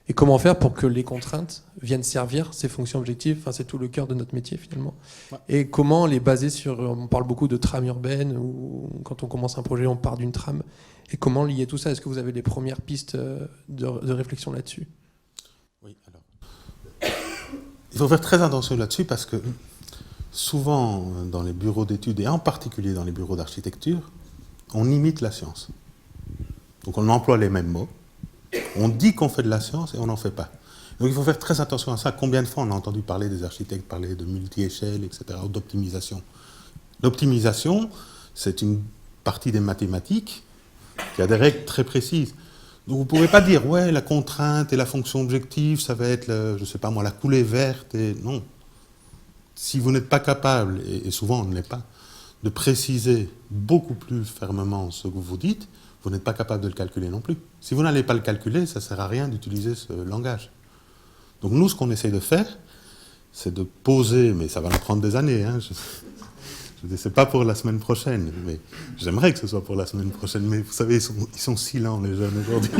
et comment faire pour que les contraintes viennent servir ces fonctions objectives. Enfin, c'est tout le cœur de notre métier finalement. Ouais. Et comment les baser sur... On parle beaucoup de trame urbaine ou quand on commence un projet, on part d'une trame. Et comment lier tout ça? Est-ce que vous avez les premières pistes de réflexion là-dessus? Oui, alors. Il faut faire très attention là-dessus parce que souvent, dans les bureaux d'études, et en particulier dans les bureaux d'architecture, on imite la science. Donc on emploie les mêmes mots, on dit qu'on fait de la science et on n'en fait pas. Donc il faut faire très attention à ça. Combien de fois on a entendu parler des architectes parler de multi-échelle, etc., ou d'optimisation? L'optimisation, c'est une partie des mathématiques qui a des règles très précises. Donc vous ne pouvez pas dire, ouais, la contrainte et la fonction objective, ça va être, je ne sais pas moi, la coulée verte. Et... Non. Si vous n'êtes pas capable, et souvent on ne l'est pas, de préciser beaucoup plus fermement ce que vous dites, vous n'êtes pas capable de le calculer non plus. Si vous n'allez pas le calculer, ça ne sert à rien d'utiliser ce langage. Donc nous, ce qu'on essaye de faire, c'est de poser, mais ça va nous prendre des années, hein, je ne sais pas pour la semaine prochaine, mais j'aimerais que ce soit pour la semaine prochaine, mais vous savez, ils sont si lents, les jeunes, aujourd'hui.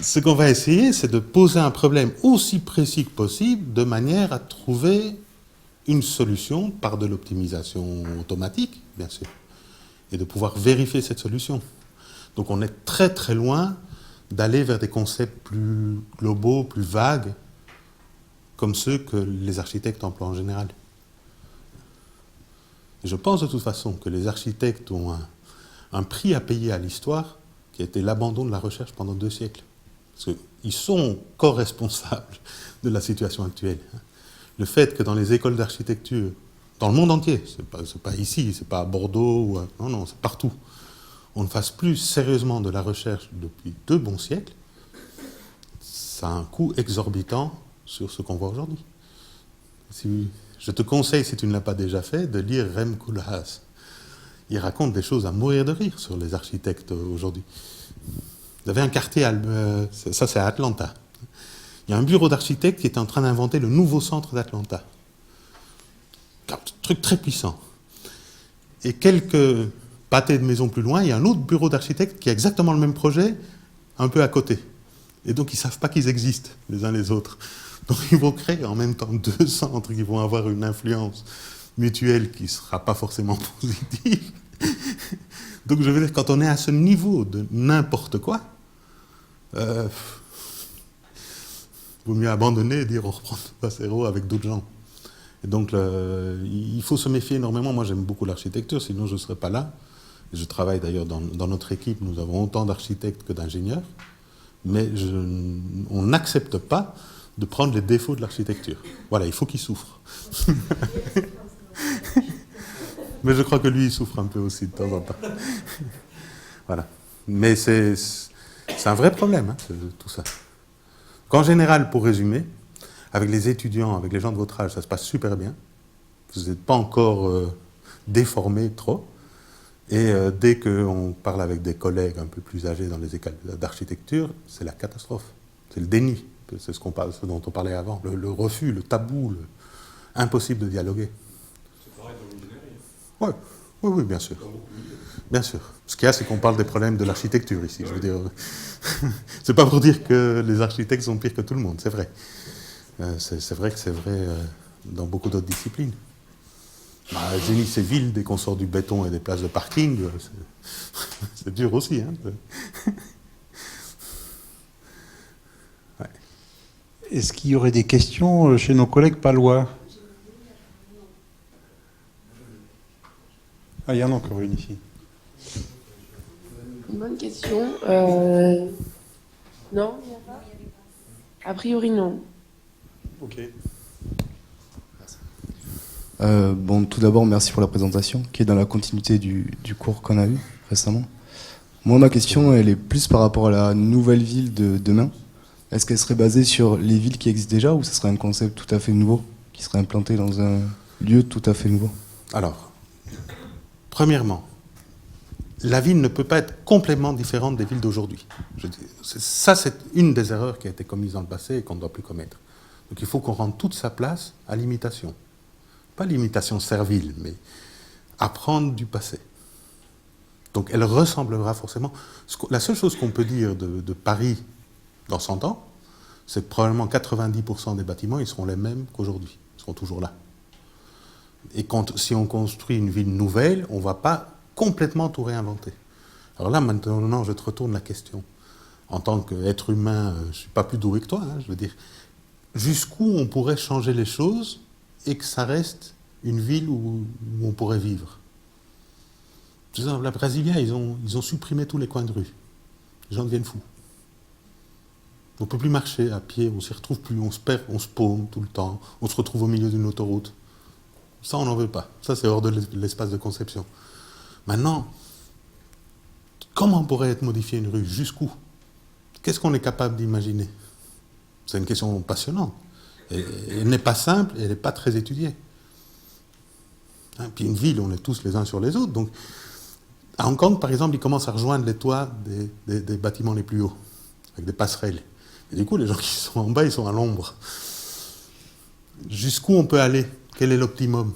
Ce qu'on va essayer, c'est de poser un problème aussi précis que possible, de manière à trouver une solution par de l'optimisation automatique, bien sûr, et de pouvoir vérifier cette solution. Donc on est très très loin d'aller vers des concepts plus globaux, plus vagues, comme ceux que les architectes emploient en général. Et je pense de toute façon que les architectes ont un prix à payer à l'histoire qui a été l'abandon de la recherche pendant 2 siècles. Parce qu'ils sont co-responsables de la situation actuelle. Le fait que dans les écoles d'architecture, dans le monde entier, c'est pas ici, c'est pas à Bordeaux, non, c'est partout, on ne fasse plus sérieusement de la recherche depuis 2 bons siècles, ça a un coût exorbitant sur ce qu'on voit aujourd'hui. Je te conseille, si tu ne l'as pas déjà fait, de lire Rem Koolhaas. Il raconte des choses à mourir de rire sur les architectes aujourd'hui. Vous avez un quartier, ça c'est à Atlanta. Il y a un bureau d'architectes qui est en train d'inventer le nouveau centre d'Atlanta. Un truc très puissant. Et quelques pâtés de maisons plus loin, il y a un autre bureau d'architectes qui a exactement le même projet, un peu à côté. Et donc ils ne savent pas qu'ils existent les uns les autres. Donc ils vont créer en même temps 2 centres qui vont avoir une influence mutuelle qui ne sera pas forcément positive. Donc je veux dire, quand on est à ce niveau de n'importe quoi, vaut mieux abandonner et dire on reprend à zéro avec d'autres gens. Et donc il faut se méfier énormément. Moi j'aime beaucoup l'architecture, sinon je ne serais pas là. Je travaille d'ailleurs dans notre équipe, nous avons autant d'architectes que d'ingénieurs, mais on n'accepte pas de prendre les défauts de l'architecture. Voilà, il faut qu'il souffre. Mais je crois que lui, il souffre un peu aussi de temps en temps. Voilà. Mais c'est un vrai problème, hein, tout ça. En général, pour résumer, avec les étudiants, avec les gens de votre âge, ça se passe super bien. Vous n'êtes pas encore déformés trop. Et dès qu'on parle avec des collègues un peu plus âgés dans les écoles d'architecture, c'est la catastrophe. C'est le déni. C'est ce dont on parlait avant. Le refus, le tabou, impossible de dialoguer. C'est pareil dans l'ingénierie. Oui, bien sûr. Bien sûr. Ce qu'il y a, c'est qu'on parle des problèmes de l'architecture ici. Je veux dire, c'est pas pour dire que les architectes sont pires que tout le monde, c'est vrai. C'est vrai que c'est vrai dans beaucoup d'autres disciplines. Génie civil, dès qu'on sort du béton et des places de parking, c'est dur aussi. Hein. Ouais. Est-ce qu'il y aurait des questions chez nos collègues palois? Ah, il y en a encore une ici. Une bonne question. Non, il n'y a pas. A priori, non. Ok. Bon, tout d'abord, merci pour la présentation, qui est dans la continuité du cours qu'on a eu récemment. Moi, ma question, elle est plus par rapport à la nouvelle ville de demain. Est-ce qu'elle serait basée sur les villes qui existent déjà, ou ce serait un concept tout à fait nouveau, qui serait implanté dans un lieu tout à fait nouveau? Alors, premièrement, la ville ne peut pas être complètement différente des villes d'aujourd'hui. Ça, c'est une des erreurs qui a été commise dans le passé et qu'on ne doit plus commettre. Donc il faut qu'on rende toute sa place à l'imitation. Pas l'imitation servile, mais apprendre du passé. Donc elle ressemblera forcément... La seule chose qu'on peut dire de Paris dans 100 ans, c'est que probablement 90% des bâtiments, ils seront les mêmes qu'aujourd'hui. Ils seront toujours là. Et si on construit une ville nouvelle, on ne va pas complètement tout réinventer. Alors là, maintenant, je te retourne la question. En tant qu'être humain, je ne suis pas plus doué que toi, hein, je veux dire, jusqu'où on pourrait changer les choses et que ça reste une ville où on pourrait vivre. Par exemple, la Brasilia, ils ont supprimé tous les coins de rue. Les gens deviennent fous. On ne peut plus marcher à pied, on ne s'y retrouve plus, on se perd, on se paume tout le temps, on se retrouve au milieu d'une autoroute. Ça, on n'en veut pas. Ça, c'est hors de l'espace de conception. Maintenant, comment pourrait être modifiée une rue? Jusqu'où? Qu'est-ce qu'on est capable d'imaginer? C'est une question passionnante. Elle n'est pas simple et elle n'est pas très étudiée. Hein, puis une ville, on est tous les uns sur les autres. Donc, à Hong Kong, par exemple, ils commencent à rejoindre les toits des bâtiments les plus hauts, avec des passerelles. Et du coup, les gens qui sont en bas, ils sont à l'ombre. Jusqu'où on peut aller? Quel est l'optimum?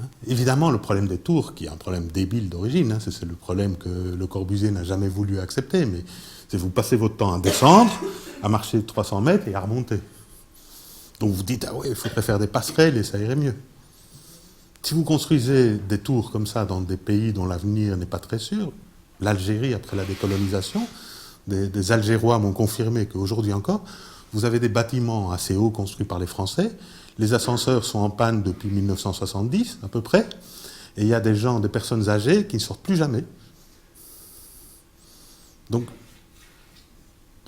Hein? Évidemment, le problème des tours, qui est un problème débile d'origine, hein, c'est le problème que Le Corbusier n'a jamais voulu accepter, mais c'est vous passez votre temps à descendre, à marcher 300 mètres et à remonter. Donc vous dites, ah oui, il faudrait faire des passerelles et ça irait mieux. Si vous construisez des tours comme ça dans des pays dont l'avenir n'est pas très sûr, l'Algérie après la décolonisation, des Algérois m'ont confirmé qu'aujourd'hui encore, vous avez des bâtiments assez hauts construits par les Français, les ascenseurs sont en panne depuis 1970 à peu près, et il y a des gens, des personnes âgées qui ne sortent plus jamais. Donc,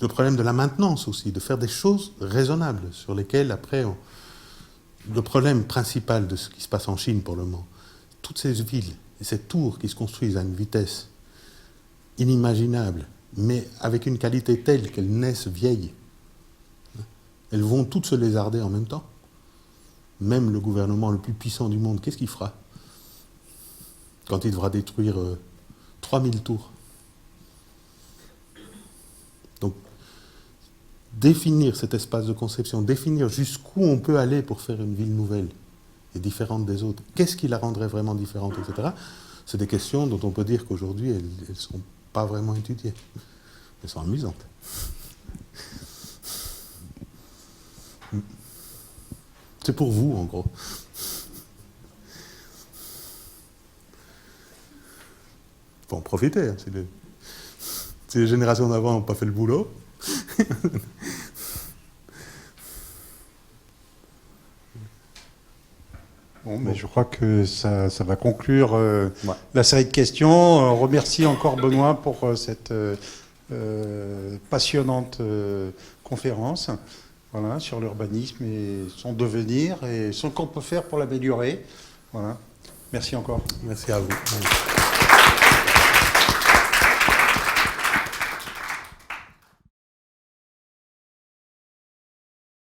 le problème de la maintenance aussi, de faire des choses raisonnables sur lesquelles après le problème principal de ce qui se passe en Chine pour le moment, toutes ces villes et ces tours qui se construisent à une vitesse inimaginable, mais avec une qualité telle qu'elles naissent vieilles, elles vont toutes se lézarder en même temps. Même le gouvernement le plus puissant du monde, qu'est-ce qu'il fera quand il devra détruire 3000 tours? Donc, définir cet espace de conception, définir jusqu'où on peut aller pour faire une ville nouvelle et différente des autres, qu'est-ce qui la rendrait vraiment différente, etc. C'est des questions dont on peut dire qu'aujourd'hui, elles ne sont pas vraiment étudiées. Elles sont amusantes. C'est pour vous, en gros. Il faut en profiter. Hein, si les générations d'avant n'ont pas fait le boulot. Bon, mais je crois que ça va conclure la série de questions. On remercie encore Benoît pour cette passionnante conférence sur l'urbanisme et son devenir et ce qu'on peut faire pour l'améliorer. Voilà. Merci encore. Merci à vous.